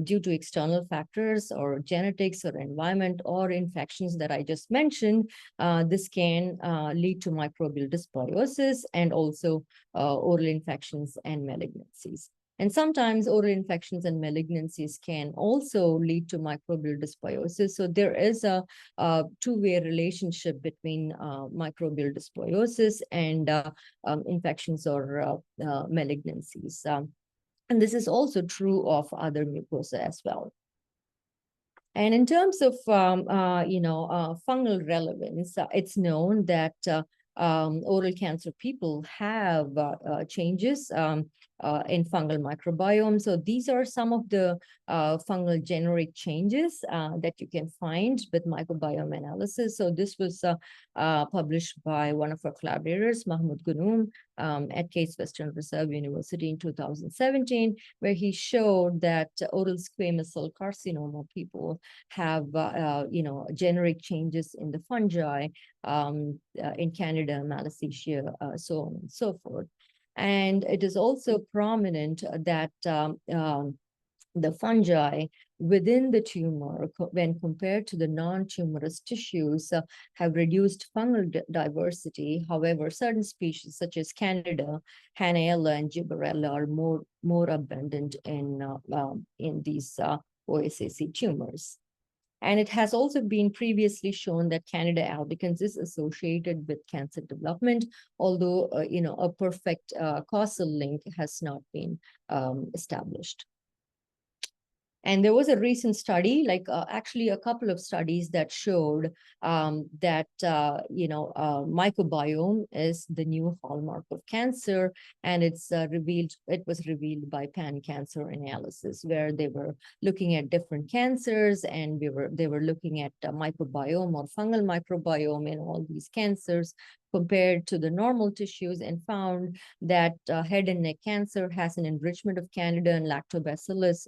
due to external factors or genetics or environment or infections that I just mentioned, this can lead to microbial dysbiosis and also oral infections and malignancies. And sometimes oral infections and malignancies can also lead to microbial dysbiosis. So there is a two-way relationship between microbial dysbiosis and infections or malignancies. And this is also true of other mucosa as well. And in terms of, fungal relevance, it's known that oral cancer people have changes in fungal microbiome. So these are some of the fungal generic changes that you can find with microbiome analysis. So this was published by one of our collaborators, Mahmoud Ghanoum, at Case Western Reserve University in 2017, where he showed that oral squamous cell carcinoma people have, generic changes in the fungi in Canada, Malassezia, so on and so forth. And it is also prominent that the fungi within the tumor, when compared to the non-tumorous tissues, have reduced fungal diversity. However, certain species such as Candida, Hanaella, and Gibberella are more abundant in these OSAC tumors. And it has also been previously shown that Candida albicans is associated with cancer development, although a perfect causal link has not been established. And there was a recent study, actually a couple of studies that showed that, microbiome is the new hallmark of cancer. And it was revealed by pan-cancer analysis, where they were looking at different cancers, and they were looking at microbiome or fungal microbiome in all these cancers compared to the normal tissues, and found that head and neck cancer has an enrichment of Candida and lactobacillus,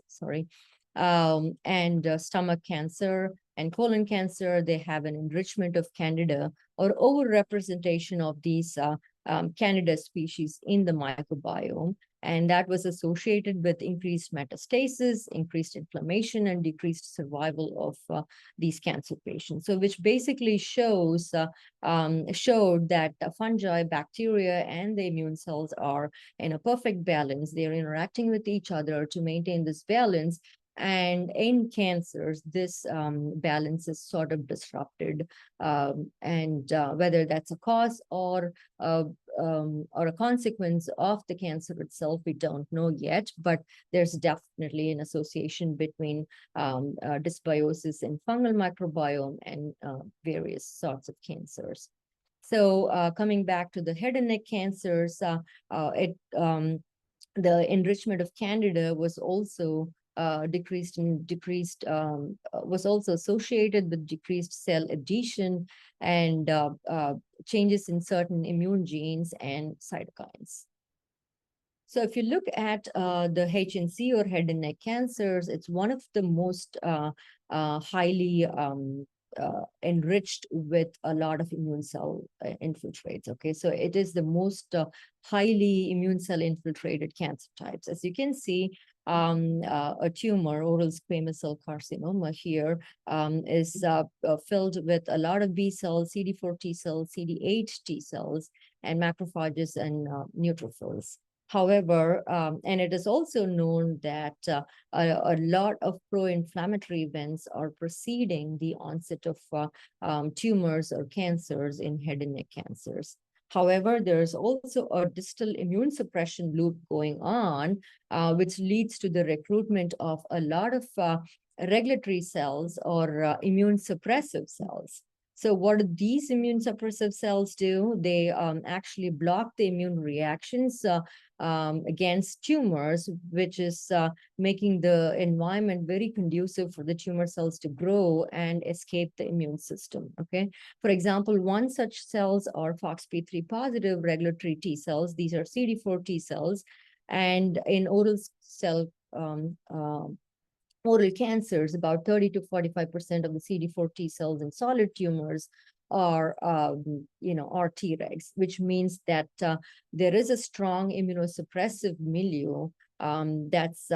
and stomach cancer and colon cancer, they have an enrichment of Candida or overrepresentation of these Candida species in the microbiome. And that was associated with increased metastasis, increased inflammation, and decreased survival of these cancer patients. So which basically showed that fungi, bacteria, and the immune cells are in a perfect balance. They're interacting with each other to maintain this balance. And in cancers, this balance is sort of disrupted, and whether that's a cause or a consequence of the cancer itself, we don't know yet. But there's definitely an association between dysbiosis in fungal microbiome and various sorts of cancers. So coming back to the head and neck cancers, the enrichment of Candida was also was also associated with decreased cell adhesion and changes in certain immune genes and cytokines. So if you look at the HNC or head and neck cancers, it's one of the most highly enriched with a lot of immune cell infiltrates. Okay, so it is the most highly immune cell infiltrated cancer types. As you can see, a tumor, oral squamous cell carcinoma here, is filled with a lot of B cells, CD4 T cells, CD8 T cells, and macrophages and neutrophils. However, and it is also known that a lot of pro-inflammatory events are preceding the onset of tumors or cancers in head and neck cancers. However, there is also a distal immune suppression loop going on, which leads to the recruitment of a lot of regulatory cells or immune suppressive cells. So what do these immune suppressive cells do? They actually block the immune reactions against tumors, which is making the environment very conducive for the tumor cells to grow and escape the immune system. Okay. For example, one such cells are FOXP3 positive regulatory T cells. These are CD4 T cells. And in oral cancers, about 30 to 45% of the CD4 T cells in solid tumors are Tregs, which means that there is a strong immunosuppressive milieu that's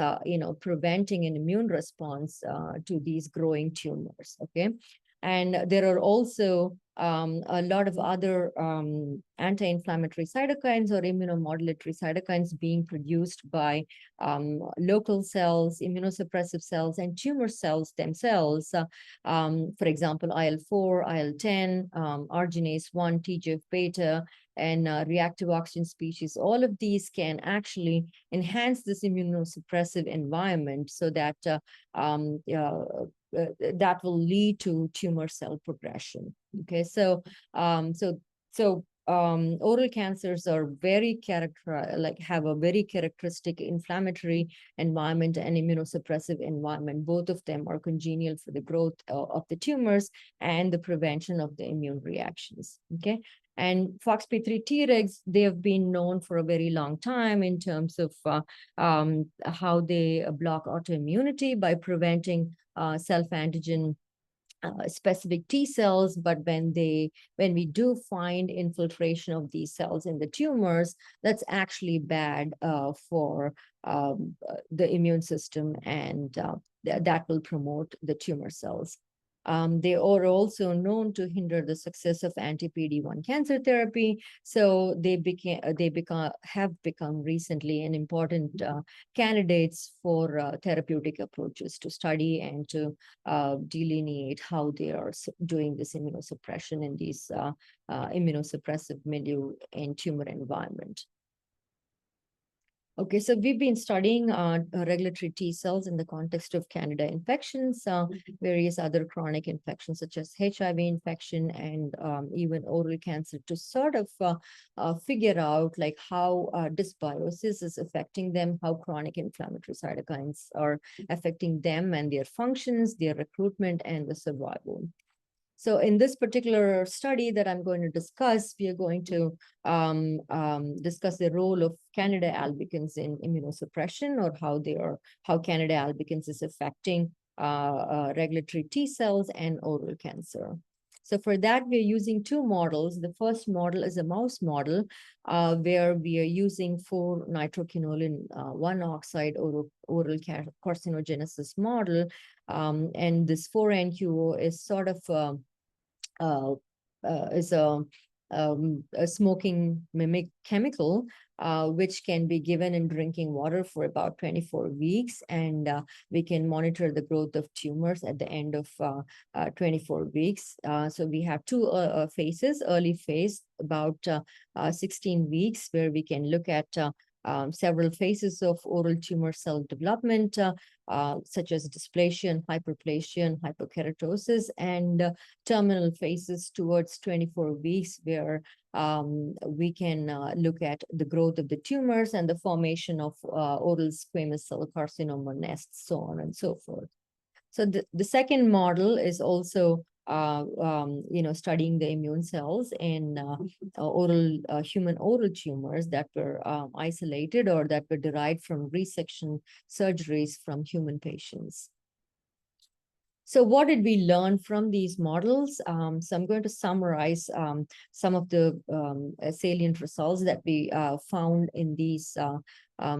preventing an immune response to these growing tumors. Okay, and there are also a lot of other anti-inflammatory cytokines or immunomodulatory cytokines being produced by local cells, immunosuppressive cells, and tumor cells themselves. For example, IL-4, IL-10, arginase 1, TGF-beta, and reactive oxygen species. All of these can actually enhance this immunosuppressive environment so that that will lead to tumor cell progression. Okay, so oral cancers are very have a very characteristic inflammatory environment and immunosuppressive environment. Both of them are congenial for the growth of the tumors and the prevention of the immune reactions. Okay. And FOXP3 Tregs, they have been known for a very long time in terms of how they block autoimmunity by preventing self-antigen specific T cells, but when we do find infiltration of these cells in the tumors, that's actually bad for the immune system, and that will promote the tumor cells. They are also known to hinder the success of anti-PD-1 cancer therapy. So have become recently an important candidates for therapeutic approaches to study and to delineate how they are doing this immunosuppression in these immunosuppressive milieu and tumor environment. Okay, so we've been studying regulatory T cells in the context of Candida infections, various other chronic infections such as HIV infection, and even oral cancer, to sort of figure out like how dysbiosis is affecting them, how chronic inflammatory cytokines are affecting them and their functions, their recruitment, and the survival. So in this particular study that I'm going to discuss, we are going to discuss the role of Candida albicans in immunosuppression, or how Candida albicans is affecting regulatory T cells and oral cancer. So for that, we're using two models. The first model is a mouse model where we are using 4-nitroquinoline 1-oxide oral carcinogenesis model. And this 4-NQO is sort of is a smoking mimic chemical, which can be given in drinking water for about 24 weeks. And we can monitor the growth of tumors at the end of 24 weeks. So we have two phases: early phase, about 16 weeks, where we can look at several phases of oral tumor cell development, such as dysplasia and hyperplasia and hypokeratosis, and terminal phases towards 24 weeks, where we can look at the growth of the tumors and the formation of oral squamous cell carcinoma nests, so on and so forth. So the second model is also studying the immune cells in human oral tumors that were isolated or that were derived from resection surgeries from human patients. So what did we learn from these models? So I'm going to summarize some of the salient results that we found in these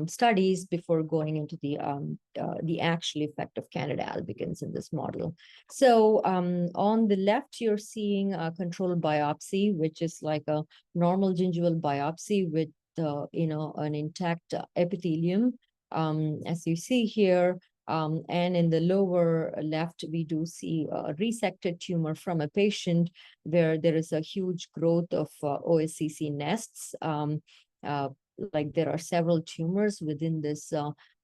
studies before going into the actual effect of Candida albicans in this model. So on the left, you're seeing a controlled biopsy, which is like a normal gingival biopsy with an intact epithelium, as you see here. And in the lower left, we do see a resected tumor from a patient where there is a huge growth of OSCC nests. Like there are several tumors within this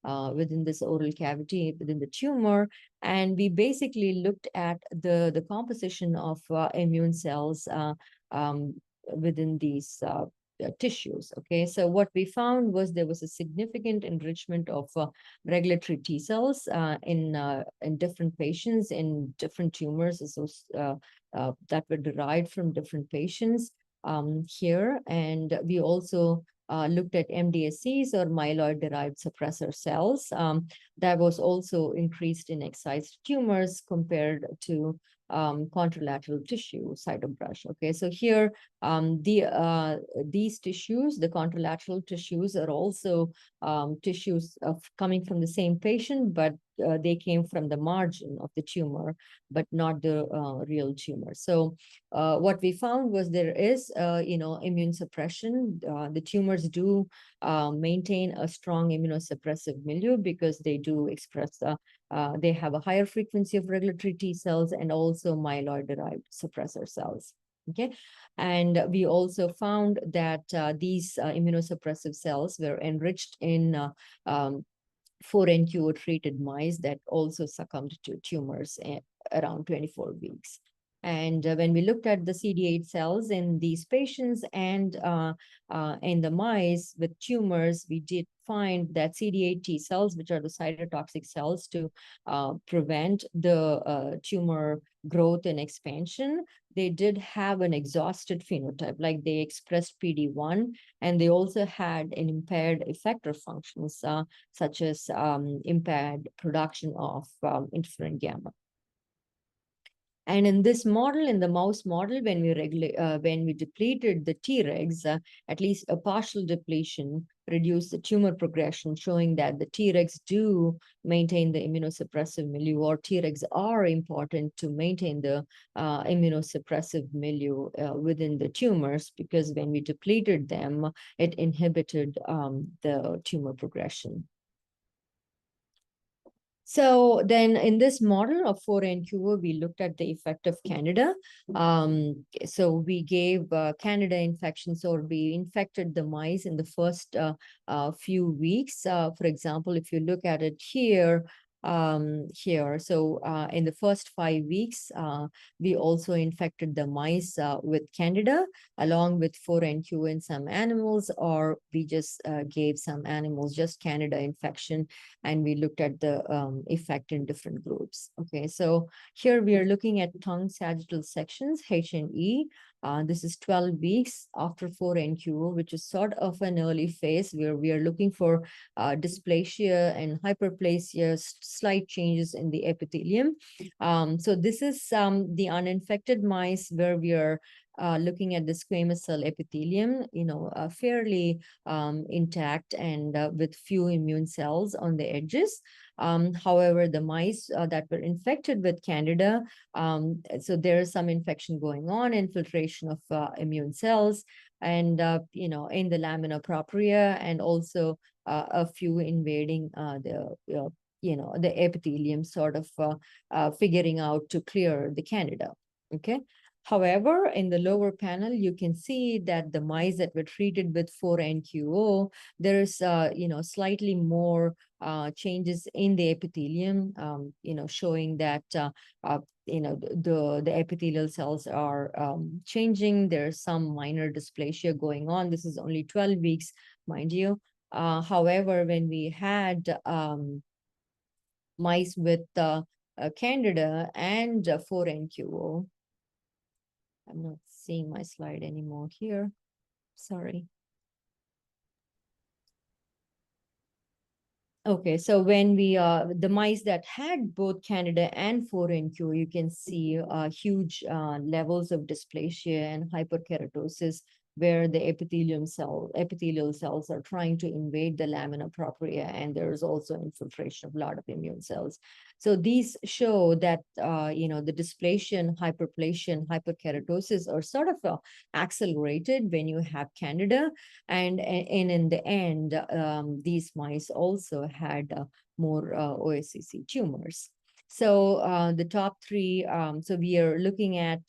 oral cavity, within the tumor. And we basically looked at the composition of immune cells within these tissues. Okay, so what we found was there was a significant enrichment of regulatory T cells in different patients, in different tumors that were derived from different patients here. And we also looked at MDSCs, or myeloid-derived suppressor cells, that was also increased in excised tumors compared to contralateral tissue cytobrush. Okay, so here these tissues, the contralateral tissues, are also tissues coming from the same patient, but they came from the margin of the tumor, but not the real tumor. So what we found was there is immune suppression. The tumors do maintain a strong immunosuppressive milieu because they do express they have a higher frequency of regulatory T cells and also myeloid-derived suppressor cells. Okay, and we also found that these immunosuppressive cells were enriched in 4-NQO treated mice that also succumbed to tumors around 24 weeks. And when we looked at the CD8 cells in these patients and in the mice with tumors, we did find that CD8 T cells, which are the cytotoxic cells to prevent the tumor growth and expansion, they did have an exhausted phenotype, like they expressed PD-1, and they also had an impaired effector functions, such as impaired production of interferon gamma. And in this model, in the mouse model, when we depleted the Tregs, at least a partial depletion reduced the tumor progression, showing that the Tregs do maintain the immunosuppressive milieu, or Tregs are important to maintain the immunosuppressive milieu within the tumors, because when we depleted them, it inhibited the tumor progression. So then in this model of 4NQO, we looked at the effect of Candida. So we gave Candida infections, or we infected the mice in the first few weeks. For example, if you look at it here, so in the first 5 weeks, we also infected the mice with Candida along with 4NQ in some animals, or we just gave some animals just Candida infection, and we looked at the effect in different groups. Okay, so here we are looking at tongue sagittal sections, H&E. This is 12 weeks after 4NQ, which is sort of an early phase where we are looking for dysplasia and hyperplasia, slight changes in the epithelium. So this is the uninfected mice where we are looking at the squamous cell epithelium, fairly intact and with few immune cells on the edges. However, the mice that were infected with Candida, so there is some infection going on, infiltration of immune cells, and in the lamina propria, and also a few invading the epithelium, sort of figuring out to clear the Candida. Okay. However, in the lower panel, you can see that the mice that were treated with 4NQO, there is, slightly more changes in the epithelium, showing that, the epithelial cells are changing. There's some minor dysplasia going on. This is only 12 weeks, mind you. However, when we had mice with Candida and 4NQO, I'm not seeing my slide anymore here. Sorry. Okay, so when we, the mice that had both Candida and 4NQ, you can see huge levels of dysplasia and hyperkeratosis, where the epithelial cells are trying to invade the lamina propria, and there is also infiltration of a lot of immune cells. So these show that, the dysplasia and hyperplasia and hyperkeratosis are sort of accelerated when you have Candida. And in the end, these mice also had more OSCC tumors. So the top three, so we are looking at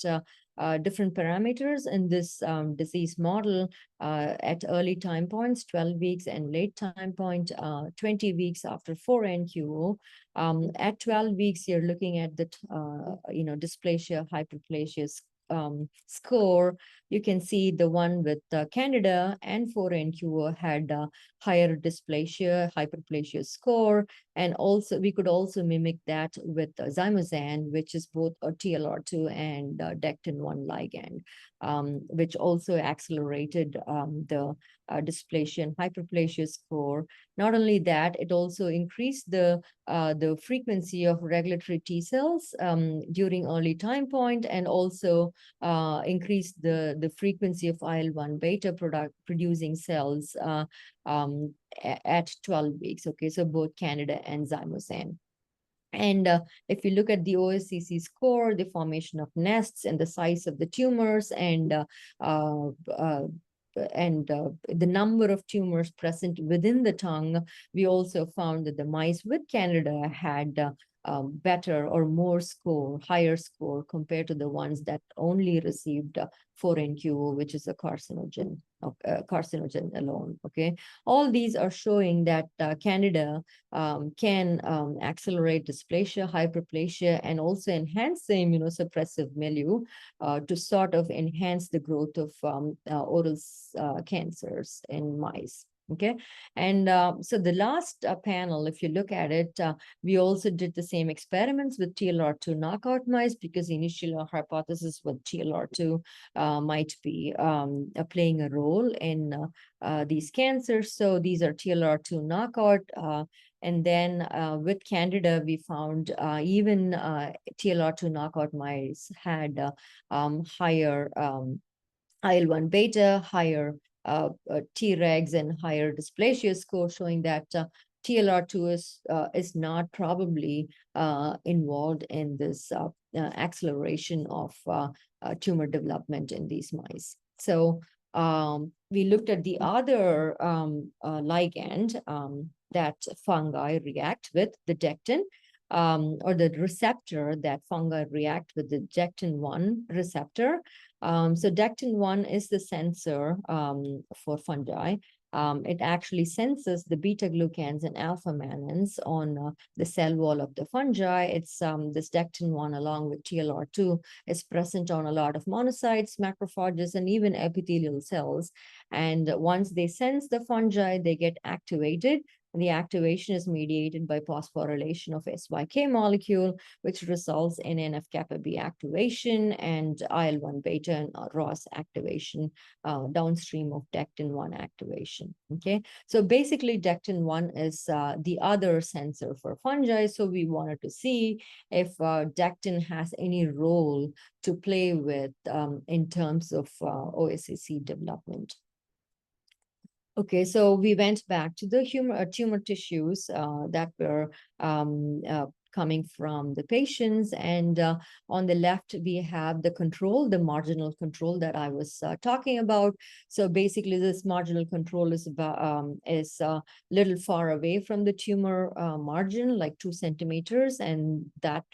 different parameters in this disease model at early time points, 12 weeks, and late time point, 20 weeks after 4NQO. At 12 weeks, you're looking at the, dysplasia, hyperplasia score. You can see the one with Candida and 4NQO had higher dysplasia, hyperplasia score. And also, we could also mimic that with zymosan, which is both a TLR2 and Dectin-1 ligand, which also accelerated the dysplasia and hyperplasia score. Not only that, it also increased the frequency of regulatory T cells during early time point, and also increased the frequency of IL-1 beta producing cells at 12 weeks. Okay, so both Candida and zymosan. And if you look at the OSCC score, the formation of nests and the size of the tumors, and the number of tumors present within the tongue, we also found that the mice with Candida had better or more score, higher score compared to the ones that only received 4NQO, which is a carcinogen, carcinogen alone. Okay, all these are showing that Candida can accelerate dysplasia, hyperplasia, and also enhance the immunosuppressive milieu to sort of enhance the growth of oral cancers in mice. Okay, and so the last panel, if you look at it, we also did the same experiments with TLR2 knockout mice, because initially our hypothesis was TLR2 might be playing a role in these cancers. So these are TLR2 knockout. And then with Candida, we found even TLR2 knockout mice had higher IL-1 beta, higher Tregs, and higher dysplasia score, showing that TLR2 is not probably involved in this acceleration of tumor development in these mice. So we looked at the other ligand that fungi react with, the dectin, or the receptor that fungi react with, the Dectin-1 receptor. So Dectin-1 is the sensor for fungi. It actually senses the beta-glucans and alpha-mannans on the cell wall of the fungi. It's this Dectin-1 along with TLR2 is present on a lot of monocytes, macrophages, and even epithelial cells. And once they sense the fungi, they get activated. The activation is mediated by phosphorylation of SYK molecule, which results in NF-kappa B activation and IL-1 beta and ROS activation downstream of Dectin-1 activation. Okay, so basically Dectin-1 is the other sensor for fungi. So we wanted to see if Dectin has any role to play with in terms of OSCC development. Okay, so we went back to the tumor tissues that were coming from the patients. And on the left, we have the control, the marginal control that I was talking about. So basically, this marginal control is about little far away from the tumor margin, like 2 centimeters, and that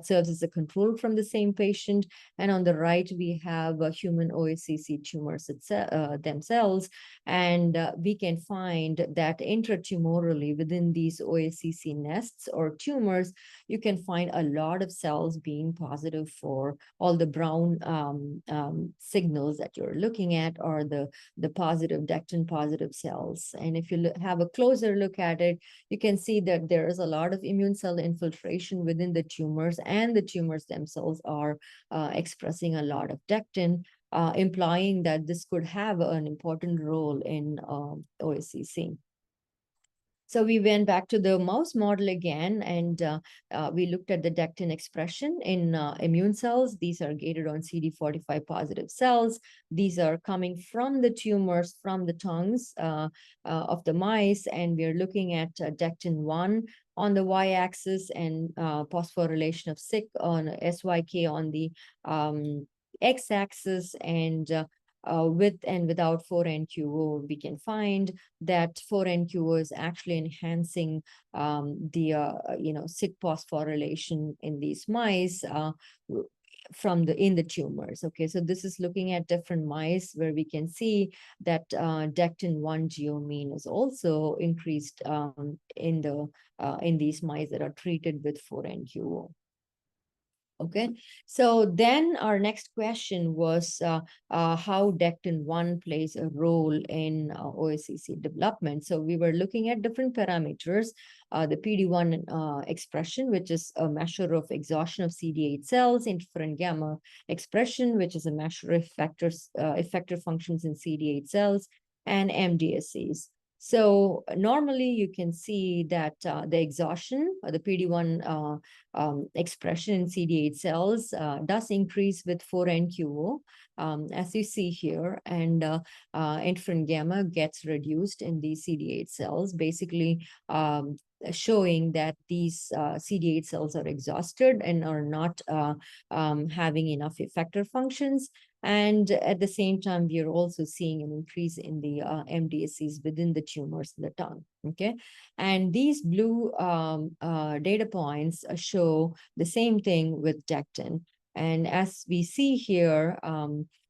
serves as a control from the same patient. And on the right, we have human OSCC tumors themselves, and we can find that intratumorally within these OSCC nests or tumors, you can find a lot of cells being positive for all the brown signals that you're looking at, or the positive Dectin positive cells. And if you have a closer look at it, you can see that there is a lot of immune cell infiltration within the tumors, and the tumors themselves are expressing a lot of Dectin, implying that this could have an important role in OSCC. So we went back to the mouse model again, and we looked at the Dectin expression in immune cells. These are gated on CD45 positive cells. These are coming from the tumors, from the tongues of the mice, and we're looking at Dectin-1 on the y-axis and phosphorylation of SYK on the x-axis, and with and without 4NQO, we can find that 4NQO is actually enhancing the SYK phosphorylation in these mice in the tumors. Okay, so this is looking at different mice where we can see that Dectin-1 geomean is also increased in these mice that are treated with 4NQO. Okay, so then our next question was how Dectin-1 plays a role in OSCC development. So we were looking at different parameters, the PD-1 expression, which is a measure of exhaustion of CD8 cells, interferon gamma expression, which is a measure of effector functions in CD8 cells, and MDSCs. So normally you can see that the exhaustion, or the PD-1 expression in CD8 cells does increase with 4NQO, as you see here, and interferon gamma gets reduced in these CD8 cells, basically showing that these CD8 cells are exhausted and are not having enough effector functions. And at the same time, we are also seeing an increase in the MDSCs within the tumors in the tongue. Okay, and these blue data points show the same thing with Dectin. And as we see here,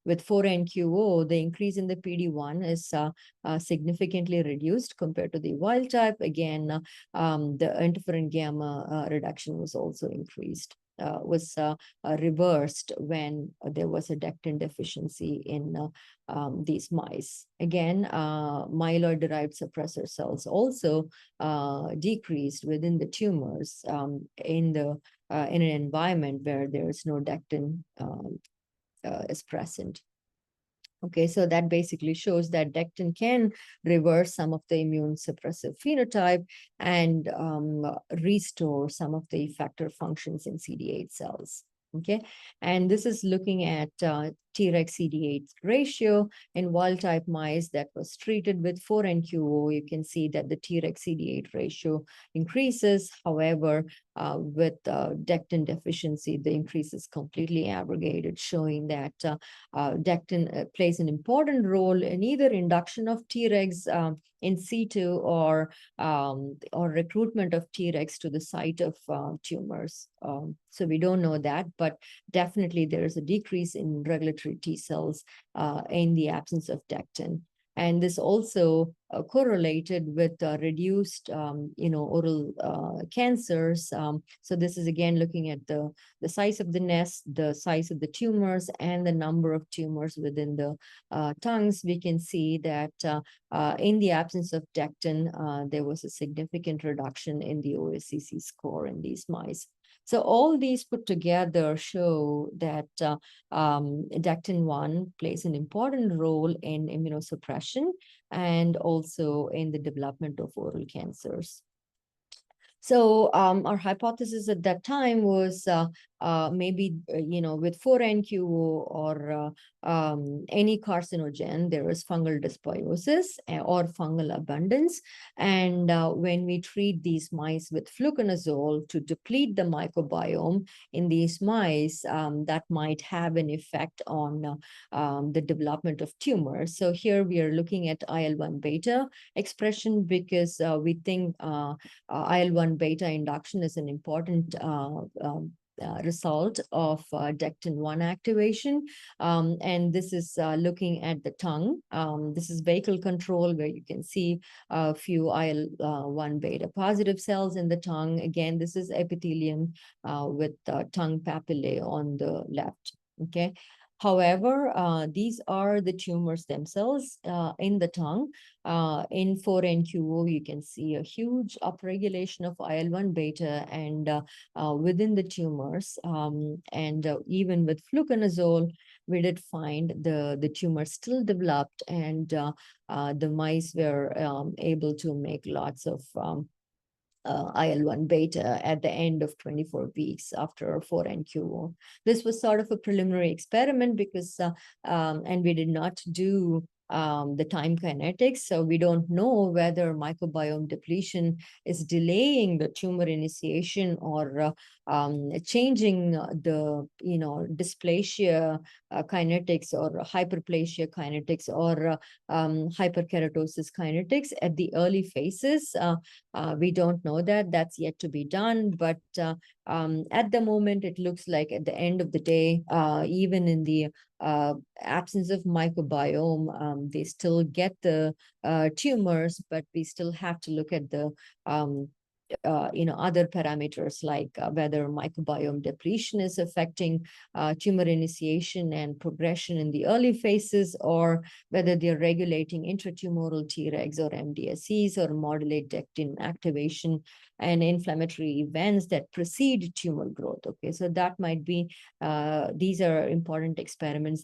with 4-NQO, the increase in the PD-1 is significantly reduced compared to the wild type. Again, the interferon gamma reduction was also increased, reversed when there was a Dectin deficiency in these mice. Again, myeloid-derived suppressor cells also decreased within the tumors in an environment where there is no Dectin is present. Okay, so that basically shows that Dectin can reverse some of the immune suppressive phenotype and restore some of the effector functions in CD8 cells. Okay, and this is looking at Treg CD8 ratio in wild type mice that was treated with 4-NQO. You can see that the Treg CD8 ratio increases. However, with Dectin deficiency, the increase is completely abrogated, showing that Dectin plays an important role in either induction of Tregs in situ or recruitment of Tregs to the site of tumors. So we don't know that, but definitely there is a decrease in regulatory T cells in the absence of Dectin. And this also correlated with reduced, oral cancers. So this is again looking at the size of the nest, the size of the tumors, and the number of tumors within the tongues. We can see that in the absence of Dectin, there was a significant reduction in the OSCC score in these mice. So all these put together show that Dectin-1 plays an important role in immunosuppression and also in the development of oral cancers. So our hypothesis at that time was maybe, with 4-NQO or any carcinogen, there is fungal dysbiosis or fungal abundance. And when we treat these mice with fluconazole to deplete the microbiome in these mice, that might have an effect on the development of tumors. So here we are looking at IL-1 beta expression because we think IL-1 beta induction is an important result of Dectin-1 activation. And this is looking at the tongue. This is vehicle control where you can see a few IL-1 beta positive cells in the tongue. Again, this is epithelium with tongue papillae on the left. Okay. However, these are the tumors themselves in the tongue. In 4-NQO, you can see a huge upregulation of IL-1 beta and within the tumors. Even with fluconazole, we did find the tumor still developed, and the mice were able to make lots of IL-1 beta at the end of 24 weeks after 4-NQO. This was sort of a preliminary experiment because, and we did not do the time kinetics. So we don't know whether microbiome depletion is delaying the tumor initiation or changing the, dysplasia kinetics or hyperplasia kinetics or hyperkeratosis kinetics at the early phases. We don't know that. That's yet to be done. But at the moment, it looks like at the end of the day, even in the absence of microbiome, they still get the tumors, but we still have to look at the other parameters like whether microbiome depletion is affecting tumor initiation and progression in the early phases, or whether they're regulating intratumoral Tregs or MDSCs or modulate Dectin activation and inflammatory events that precede tumor growth. Okay, so that might be, these are important experiments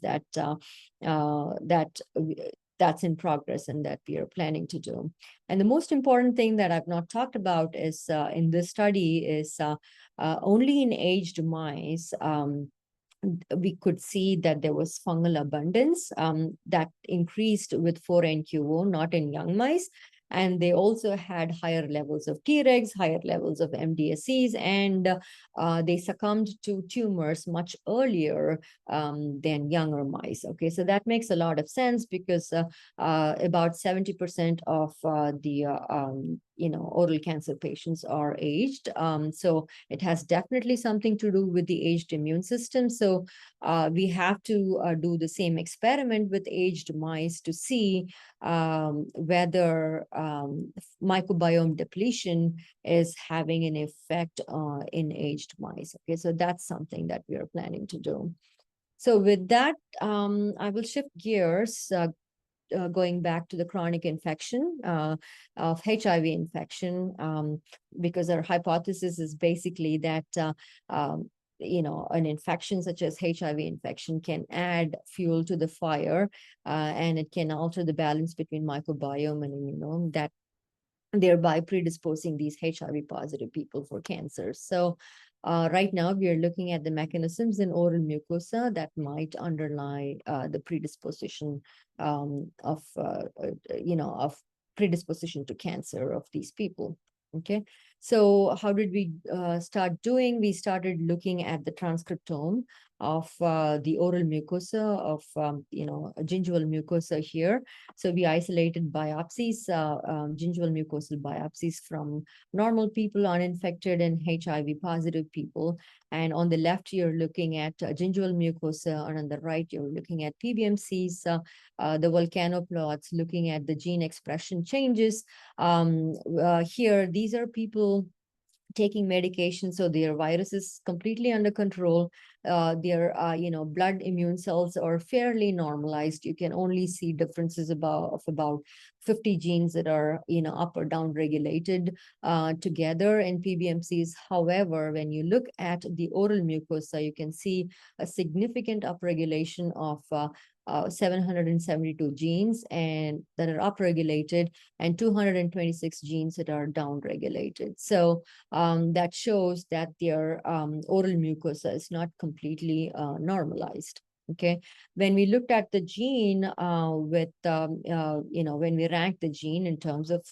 that's in progress and that we are planning to do. And the most important thing that I've not talked about is in this study is only in aged mice, we could see that there was fungal abundance that increased with 4-NQO, not in young mice. and they also had higher levels of Tregs, higher levels of MDSCs, and they succumbed to tumors much earlier than younger mice. Okay, so that makes a lot of sense because about 70% of the oral cancer patients are aged. So it has definitely something to do with the aged immune system. So we have to do the same experiment with aged mice to see whether microbiome depletion is having an effect in aged mice. Okay, so that's something that we are planning to do. So with that, I will shift gears, going back to the chronic infection of HIV infection, because our hypothesis is basically that an infection such as HIV infection can add fuel to the fire, and it can alter the balance between microbiome and immunome, that thereby predisposing these HIV positive people for cancer. So right now we are looking at the mechanisms in oral mucosa that might underlie the predisposition of predisposition to cancer of these people. Okay, so how did we start doing? We started looking at the transcriptome of the oral mucosa of gingival mucosa here. So we isolated biopsies, gingival mucosal biopsies from normal people, uninfected, and HIV positive people. And on the left, you're looking at gingival mucosa, and on the right, you're looking at PBMCs, the volcano plots, looking at the gene expression changes. Here, these are people taking medication, so their virus is completely under control. Their blood immune cells are fairly normalized. You can only see differences of about 50 genes that are up or down regulated together in PBMCs. However, when you look at the oral mucosa, you can see a significant upregulation of 772 genes and that are upregulated, and 226 genes that are downregulated. So that shows that their oral mucosa is not completely normalized. Okay, when we looked at the gene when we ranked the gene in terms of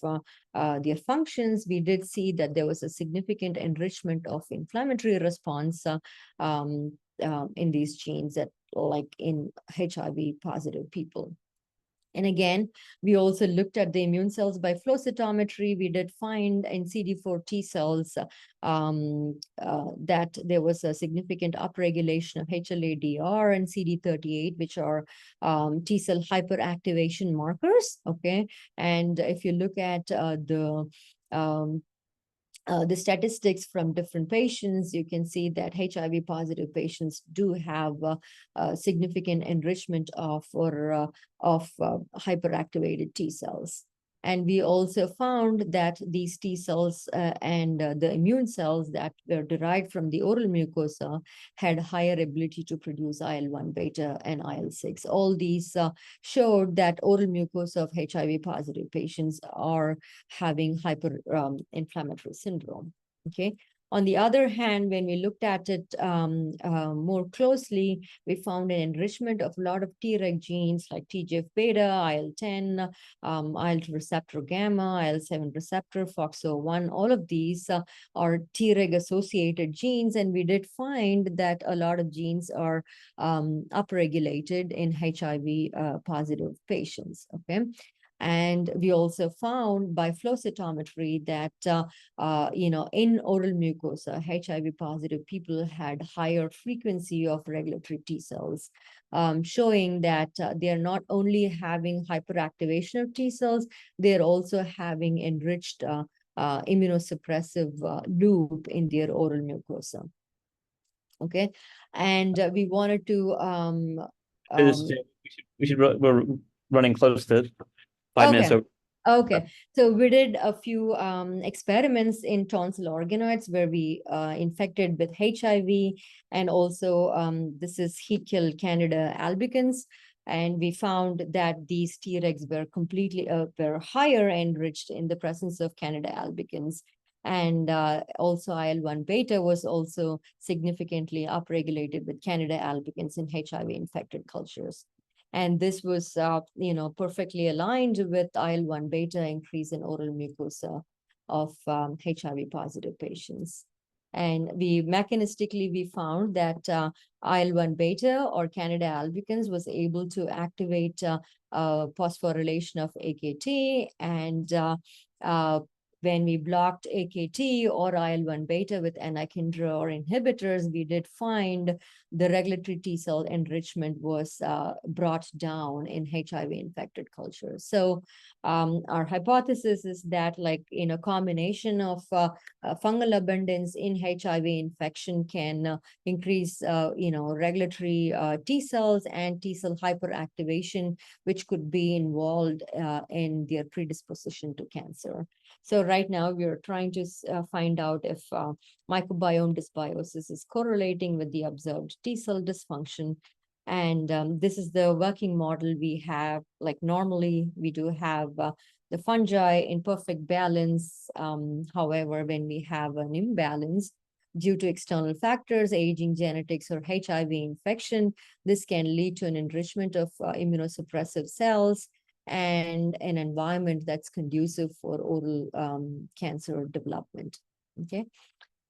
their functions, we did see that there was a significant enrichment of inflammatory response in these genes, that like in HIV positive people. And again, we also looked at the immune cells by flow cytometry. We did find in CD4 T cells that there was a significant upregulation of HLA-DR and CD38, which are T cell hyperactivation markers. Okay, and if you look at the statistics from different patients, you can see that HIV positive patients do have significant enrichment of hyperactivated T cells. And we also found that these T cells and the immune cells that were derived from the oral mucosa had higher ability to produce IL-1 beta and IL-6. All these showed that oral mucosa of HIV positive patients are having hyper-inflammatory syndrome. Okay. On the other hand, when we looked at it more closely, we found an enrichment of a lot of Treg genes like TGF-beta, IL-10, IL-2 receptor gamma, IL-7 receptor, FOXO1. All of these are Treg-associated genes, and we did find that a lot of genes are upregulated in HIV-positive patients. Okay. And we also found by flow cytometry that, in oral mucosa, HIV-positive people had higher frequency of regulatory T cells, showing that they are not only having hyperactivation of T cells, they're also having enriched immunosuppressive loop in their oral mucosa. Okay, and we wanted to. We're running close to 5 minutes over. Okay, so we did a few experiments in tonsil organoids where we infected with HIV, and also this is heat kill Candida albicans, and we found that these Tregs were completely were higher enriched in the presence of Candida albicans. And also IL-1 beta was also significantly upregulated with Candida albicans in HIV infected cultures. And this was, perfectly aligned with IL-1 beta increase in oral mucosa of HIV positive patients. And mechanistically, we found that IL-1 beta or Candida albicans was able to activate phosphorylation of AKT, and when we blocked AKT or IL-1 beta with anakinra or inhibitors, we did find the regulatory T cell enrichment was brought down in HIV-infected cultures. So our hypothesis is that, like, in a combination of fungal abundance in HIV infection can increase, regulatory T cells and T cell hyperactivation, which could be involved in their predisposition to cancer. So right now we're trying to find out if microbiome dysbiosis is correlating with the observed T cell dysfunction. And this is the working model we have. Like, normally we do have the fungi in perfect balance. However, when we have an imbalance due to external factors, aging, genetics, or HIV infection, this can lead to an enrichment of immunosuppressive cells and an environment that's conducive for oral cancer development. Okay.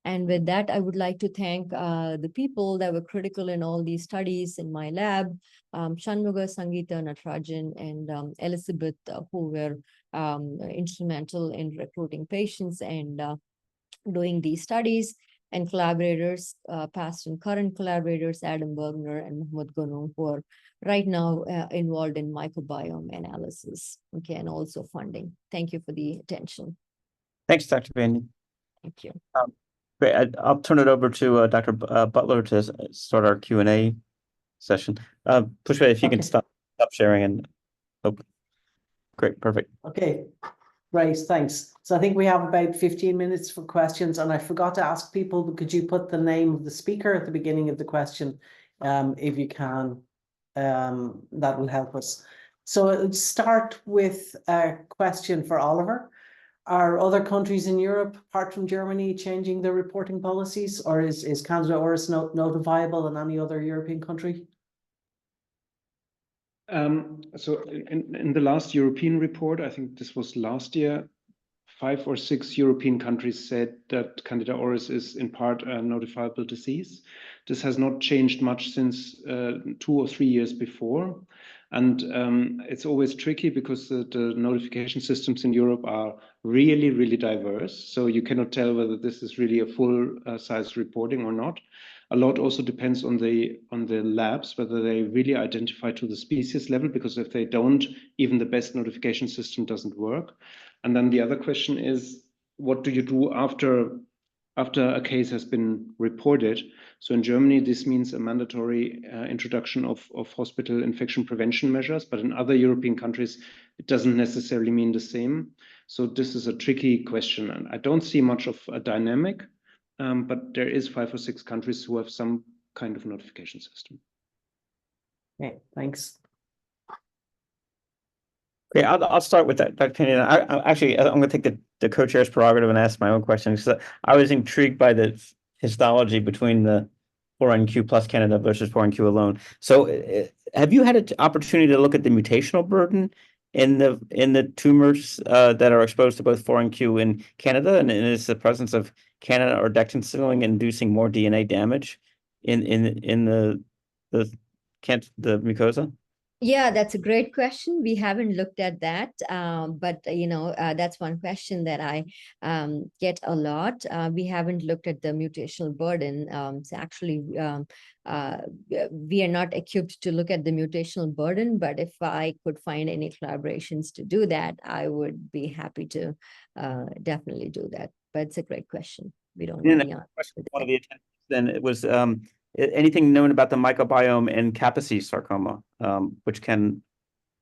And with that, I would like to thank the people that were critical in all these studies in my lab, Shanmuga, Sangeeta, Natarajan, and Elizabeth, who were instrumental in recruiting patients and doing these studies, and collaborators, past and current collaborators, Adam Bergner and Mohammed Gonu, who are right now involved in microbiome analysis, okay, and also funding. Thank you for the attention. Thanks, Dr. Pandiyan. Thank you. Great. I'll turn it over to Dr. Butler to start our Q&A session. Pushpa, if you can stop sharing and great, perfect. Okay, great, thanks. So I think we have about 15 minutes for questions, and I forgot to ask people, could you put the name of the speaker at the beginning of the question, if you can? That will help us. So let's start with a question for Oliver. Are other countries in Europe, apart from Germany, changing their reporting policies, or is Candida auris notifiable in any other European country? So in the last European report, I think this was last year, 5 or 6 European countries said that Candida auris is in part a notifiable disease. This has not changed much since 2 or 3 years before. And it's always tricky because the notification systems in Europe are really, really diverse. So you cannot tell whether this is really a full size reporting or not. A lot also depends on the labs, whether they really identify to the species level, because if they don't, even the best notification system doesn't work. And then the other question is, what do you do after a case has been reported? So in Germany, this means a mandatory introduction of hospital infection prevention measures, but in other European countries, it doesn't necessarily mean the same. So this is a tricky question, and I don't see much of a dynamic, but there is 5 or 6 countries who have some kind of notification system. Okay, thanks. Okay, I'll start with that, Dr. Pandiyan. I'm going to take the co-chair's prerogative and ask my own question, because I was intrigued by the histology between the 4NQ plus Candida versus 4NQ alone. So have you had an opportunity to look at the mutational burden in the tumors that are exposed to both 4NQ and Candida, and is the presence of Candida or Dectin signaling inducing more DNA damage in the mucosa? Yeah, that's a great question. We haven't looked at that, but that's one question that I get a lot. We haven't looked at the mutational burden. So actually, we are not equipped to look at the mutational burden, but if I could find any collaborations to do that, I would be happy to definitely do that. But it's a great question. We don't know the answer. One of the attendees then it was anything known about the microbiome and Kaposi sarcoma, which can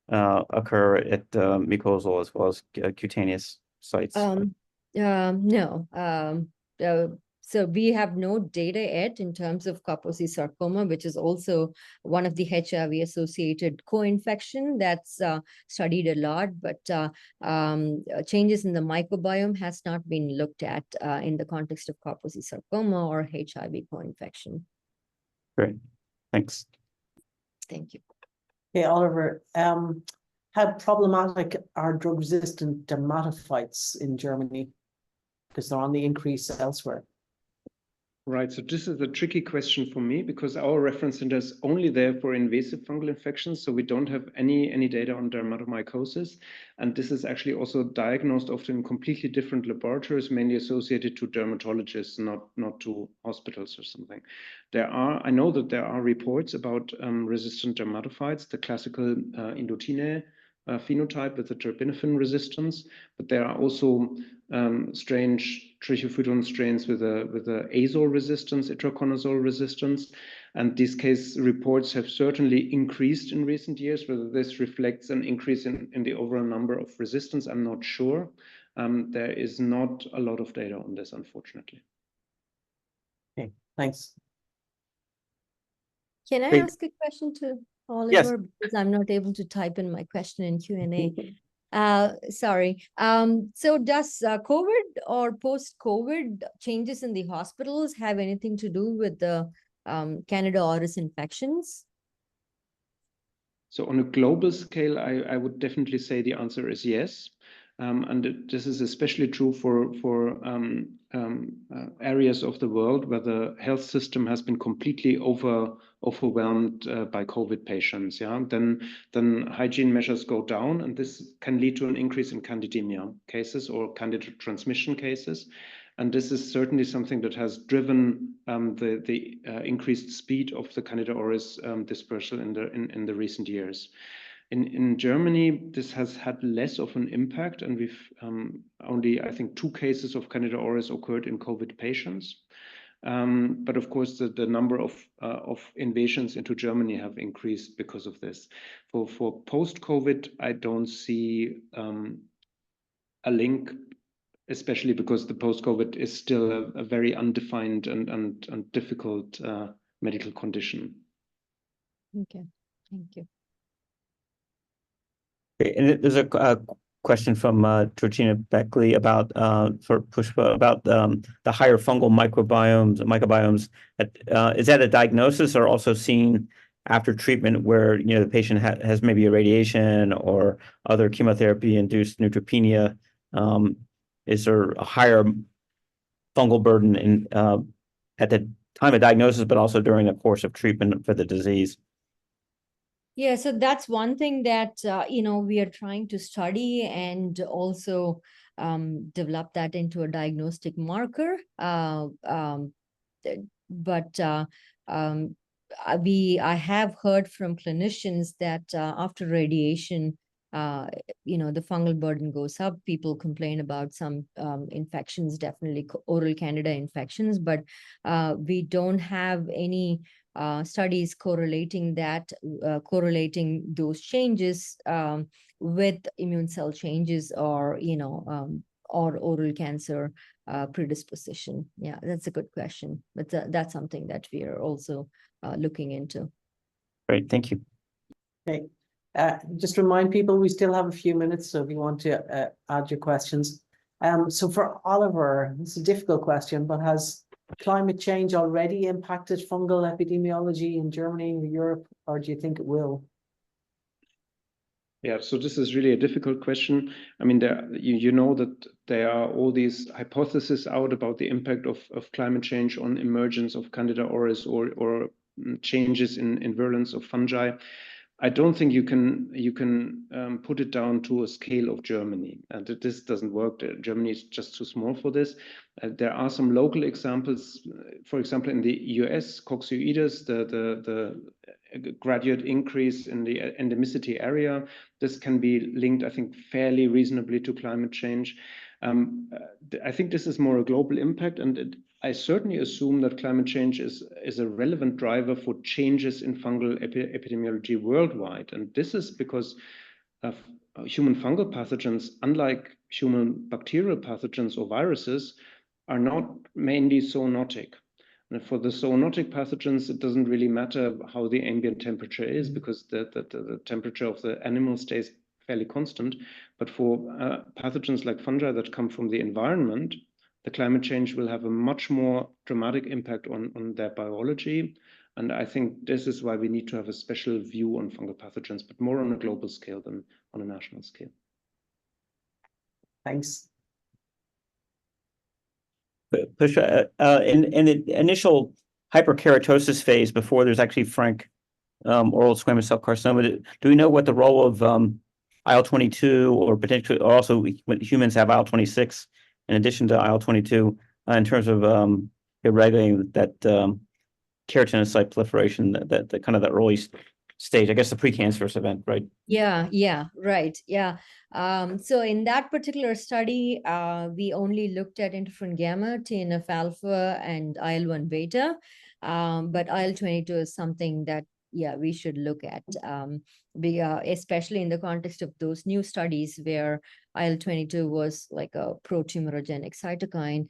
occur at mucosal as well as cutaneous sites? No. So we have no data yet in terms of Kaposi sarcoma, which is also one of the HIV-associated co-infection that's studied a lot, but changes in the microbiome has not been looked at in the context of Kaposi sarcoma or HIV co-infection. Great, thanks. Thank you. Hey, Oliver, how problematic are drug-resistant dermatophytes in Germany? Because they're on the increase elsewhere. Right, so this is a tricky question for me because our reference center is only there for invasive fungal infections, so we don't have any data on dermatomycosis, and this is actually also diagnosed often in completely different laboratories, mainly associated to dermatologists, not to hospitals or something. I know that there are reports about resistant dermatophytes, the classical Indotine phenotype with the terbinafine resistance, but there are also strange trichophyton strains with a azole resistance, itraconazole resistance, and these case reports have certainly increased in recent years. Whether this reflects an increase in the overall number of resistance, I'm not sure. There is not a lot of data on this, unfortunately. Okay, thanks. Can I Great. ask a question to Oliver? Because I'm not able to type in my question in Q&A. Sorry. So does COVID or post-COVID changes in the hospitals have anything to do with the Candida auris infections? So on a global scale, I would definitely say the answer is yes. And this is especially true for areas of the world where the health system has been completely overwhelmed by COVID patients. Yeah, then hygiene measures go down, and this can lead to an increase in candidemia cases or candida transmission cases. And this is certainly something that has driven the increased speed of the Candida auris dispersal in the recent years. In Germany, this has had less of an impact, and we've only, I think, 2 cases of Candida auris occurred in COVID patients. But of course, the number of invasions into Germany have increased because of this. For post-COVID, I don't see a link, especially because the post-COVID is still a very undefined and difficult medical condition. Okay, thank you. Okay, and there's a question from Georgina Beckley about for Pushpa about the higher fungal microbiomes. Is that a diagnosis or also seen after treatment where the patient has maybe irradiation or other chemotherapy-induced neutropenia? Is there a higher fungal burden in at the time of diagnosis, but also during the course of treatment for the disease? Yeah, so that's one thing that we are trying to study and also develop that into a diagnostic marker. I have heard from clinicians that after radiation, the fungal burden goes up. People complain about some infections, definitely oral candida infections, but we don't have any studies correlating those changes with immune cell changes or or oral cancer predisposition. Yeah, that's a good question, but that's something that we are also looking into. Great, thank you. Okay, just remind people we still have a few minutes, so if you want to add your questions. So for Oliver, it's a difficult question, but has climate change already impacted fungal epidemiology in Germany or Europe, or do you think it will? Yeah, so this is really a difficult question. I mean, you know that there are all these hypotheses out about the impact of climate change on emergence of Candida auris or changes in virulence of fungi. I don't think you can put it down to a scale of Germany, and this doesn't work. Germany is just too small for this. There are some local examples. For example, in the US, coccidioides, the graduate increase in the endemicity area, this can be linked, I think, fairly reasonably to climate change. I think this is more a global impact, and I certainly assume that climate change is a relevant driver for changes in fungal epidemiology worldwide. And this is because human fungal pathogens, unlike human bacterial pathogens or viruses, are not mainly zoonotic. And for the zoonotic pathogens, it doesn't really matter how the ambient temperature is because the temperature of the animal stays fairly constant. But for pathogens like fungi that come from the environment, the climate change will have a much more dramatic impact on their biology And I think this is why we need to have a special view on fungal pathogens, but more on a global scale than on a national scale. Thanks. Pushpa, in the initial hyperkeratosis phase, before there's actually frank oral squamous cell carcinoma, do we know what the role of IL-22 or potentially also when humans have IL-26 in addition to IL-22 in terms of regulating that keratinocyte proliferation, that kind of the early stage, I guess the precancerous event, right? Yeah, right. Yeah. So in that particular study, we only looked at interferon gamma, TNF alpha, and IL-1 beta. But IL-22 is something that, yeah, we should look at, especially in the context of those new studies where IL-22 was like a pro-tumorigenic cytokine.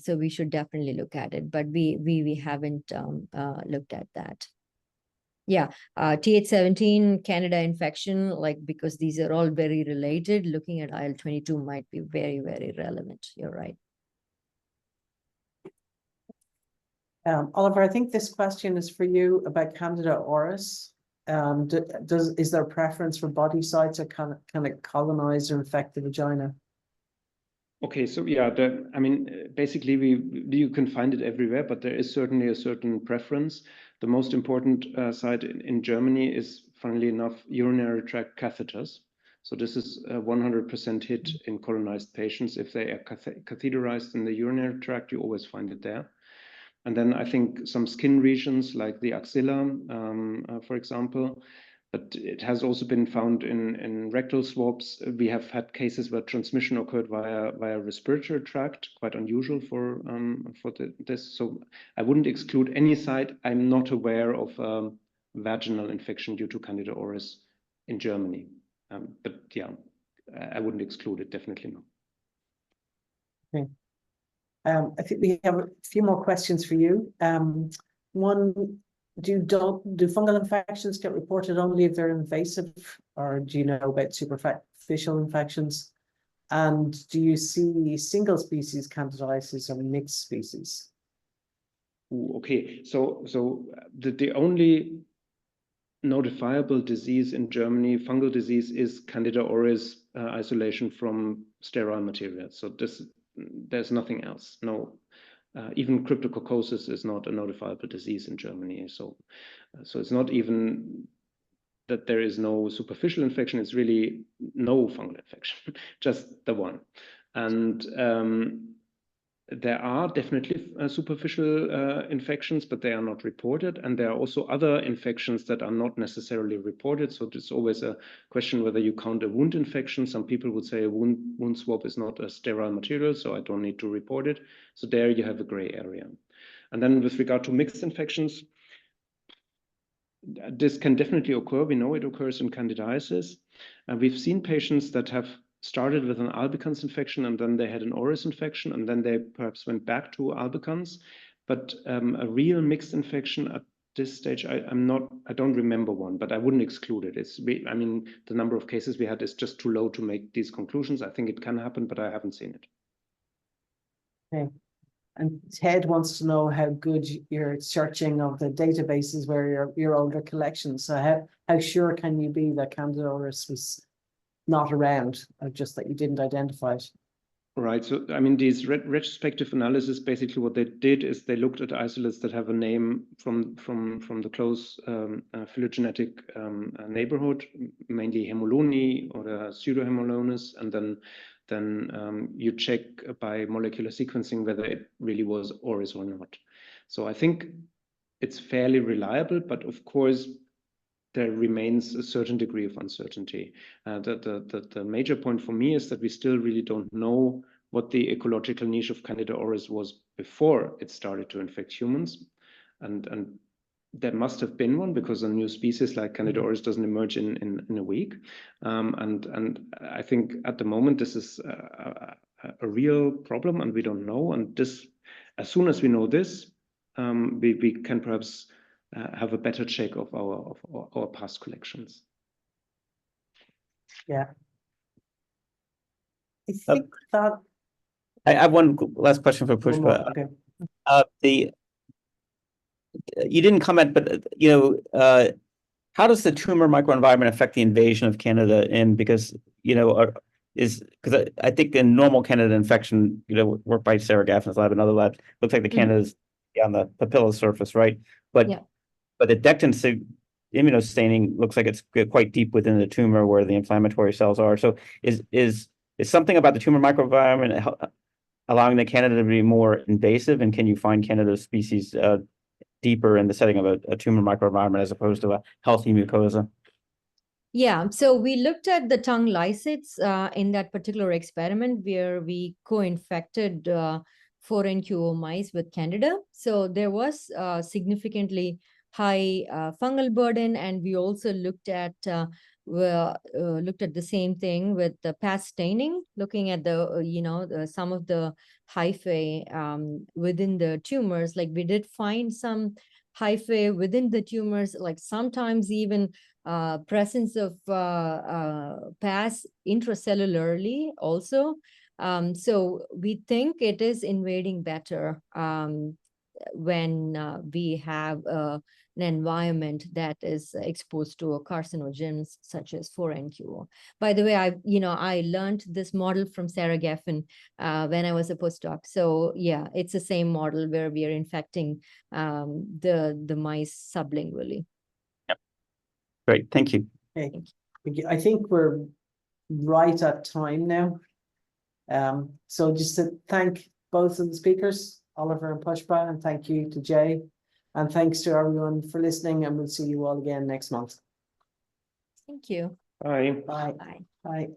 So we should definitely look at it, but we haven't looked at that. Yeah, Th17, Candida infection, like, because these are all very related, looking at IL-22 might be very, very relevant. You're right. Oliver, I think this question is for you about Candida auris. Is there a preference for body sites, or can it colonize or infect the vagina? Okay, so yeah, I mean, basically you can find it everywhere, but there is certainly a certain preference. The most important site in Germany is, funnily enough, urinary tract catheters. So this is a 100% hit in colonized patients. If they are catheterized in the urinary tract, you always find it there. And then I think some skin regions like the axilla, for example, but it has also been found in rectal swabs. We have had cases where transmission occurred via respiratory tract, quite unusual for this. So I wouldn't exclude any site. I'm not aware of vaginal infection due to Candida auris in Germany. But yeah, I wouldn't exclude it, definitely not. Okay. I think we have a few more questions for you. One, do fungal infections get reported only if they're invasive, or do you know about superficial infections? And do you see single species candidiasis or mixed species? Okay, so the only notifiable disease in Germany, fungal disease, is Candida auris isolation from sterile material. So there's nothing else. No, even cryptococcosis is not a notifiable disease in Germany. So it's not even that there is no superficial infection. It's really no fungal infection, just the one. And there are definitely superficial infections, but they are not reported. And there are also other infections that are not necessarily reported. So it's always a question whether you count a wound infection. Some people would say a wound swab is not a sterile material, so I don't need to report it. So there you have a gray area. And then with regard to mixed infections, this can definitely occur. We know it occurs in candidiasis. We've seen patients that have started with an albicans infection, and then they had an auris infection, and then they perhaps went back to albicans. But a real mixed infection at this stage, I don't remember one, but I wouldn't exclude it. I mean, the number of cases we had is just too low to make these conclusions. I think it can happen, but I haven't seen it. Okay. And Ted wants to know how good you're searching of the databases where your older collections. So how sure can you be that Candida auris was not around, or just that you didn't identify it? Right. So, I mean, these retrospective analysis, basically what they did is they looked at isolates that have a name from the close phylogenetic neighborhood, mainly Hemoloni or Pseudohemolonus, and then you check by molecular sequencing whether it really was auris or not. So I think it's fairly reliable, but of course, there remains a certain degree of uncertainty. The major point for me is that we still really don't know what the ecological niche of Candida auris was before it started to infect humans. And there must have been one, because a new species like Candida auris doesn't emerge in a week. And I think at the moment, this is a real problem, and we don't know. And this, as soon as we know this, we can perhaps have a better check of our past collections. Yeah. I think that I have one last question for Pushpa. okay. you didn't comment, but how does the tumor microenvironment affect the invasion of Candida in? Because because I think in normal Candida infection, work by Sarah Gaffney's lab and other labs, looks like the Candida is on the papilla surface, right? But Yeah. but the Dectin immunostaining looks like it's quite deep within the tumor where the inflammatory cells are. So is something about the tumor microenvironment allowing the Candida to be more invasive, and can you find Candida species deeper in the setting of a tumor microenvironment as opposed to a healthy mucosa? Yeah, so we looked at the tongue lysates in that particular experiment where we co-infected 4NQO mice with Candida. So there was significantly high fungal burden, and we also looked at the same thing with the PAS staining, looking at the some of the hyphae within the tumors. Like we did find some hyphae within the tumors, like sometimes even presence of PAS intracellularly also. So we think it is invading better when we have an environment that is exposed to carcinogens such as 4NQO. By the way, I learned this model from Sarah Gaffin when I was a postdoc. So yeah, it's the same model where we are infecting the mice sublingually. Great, thank you. Okay. I think we're right at time now. So just to thank both of the speakers, Oliver and Pushpa, and thank you to Jay. And thanks to everyone for listening, and we'll see you all again next month. Thank you. Bye. Bye. Bye. Bye.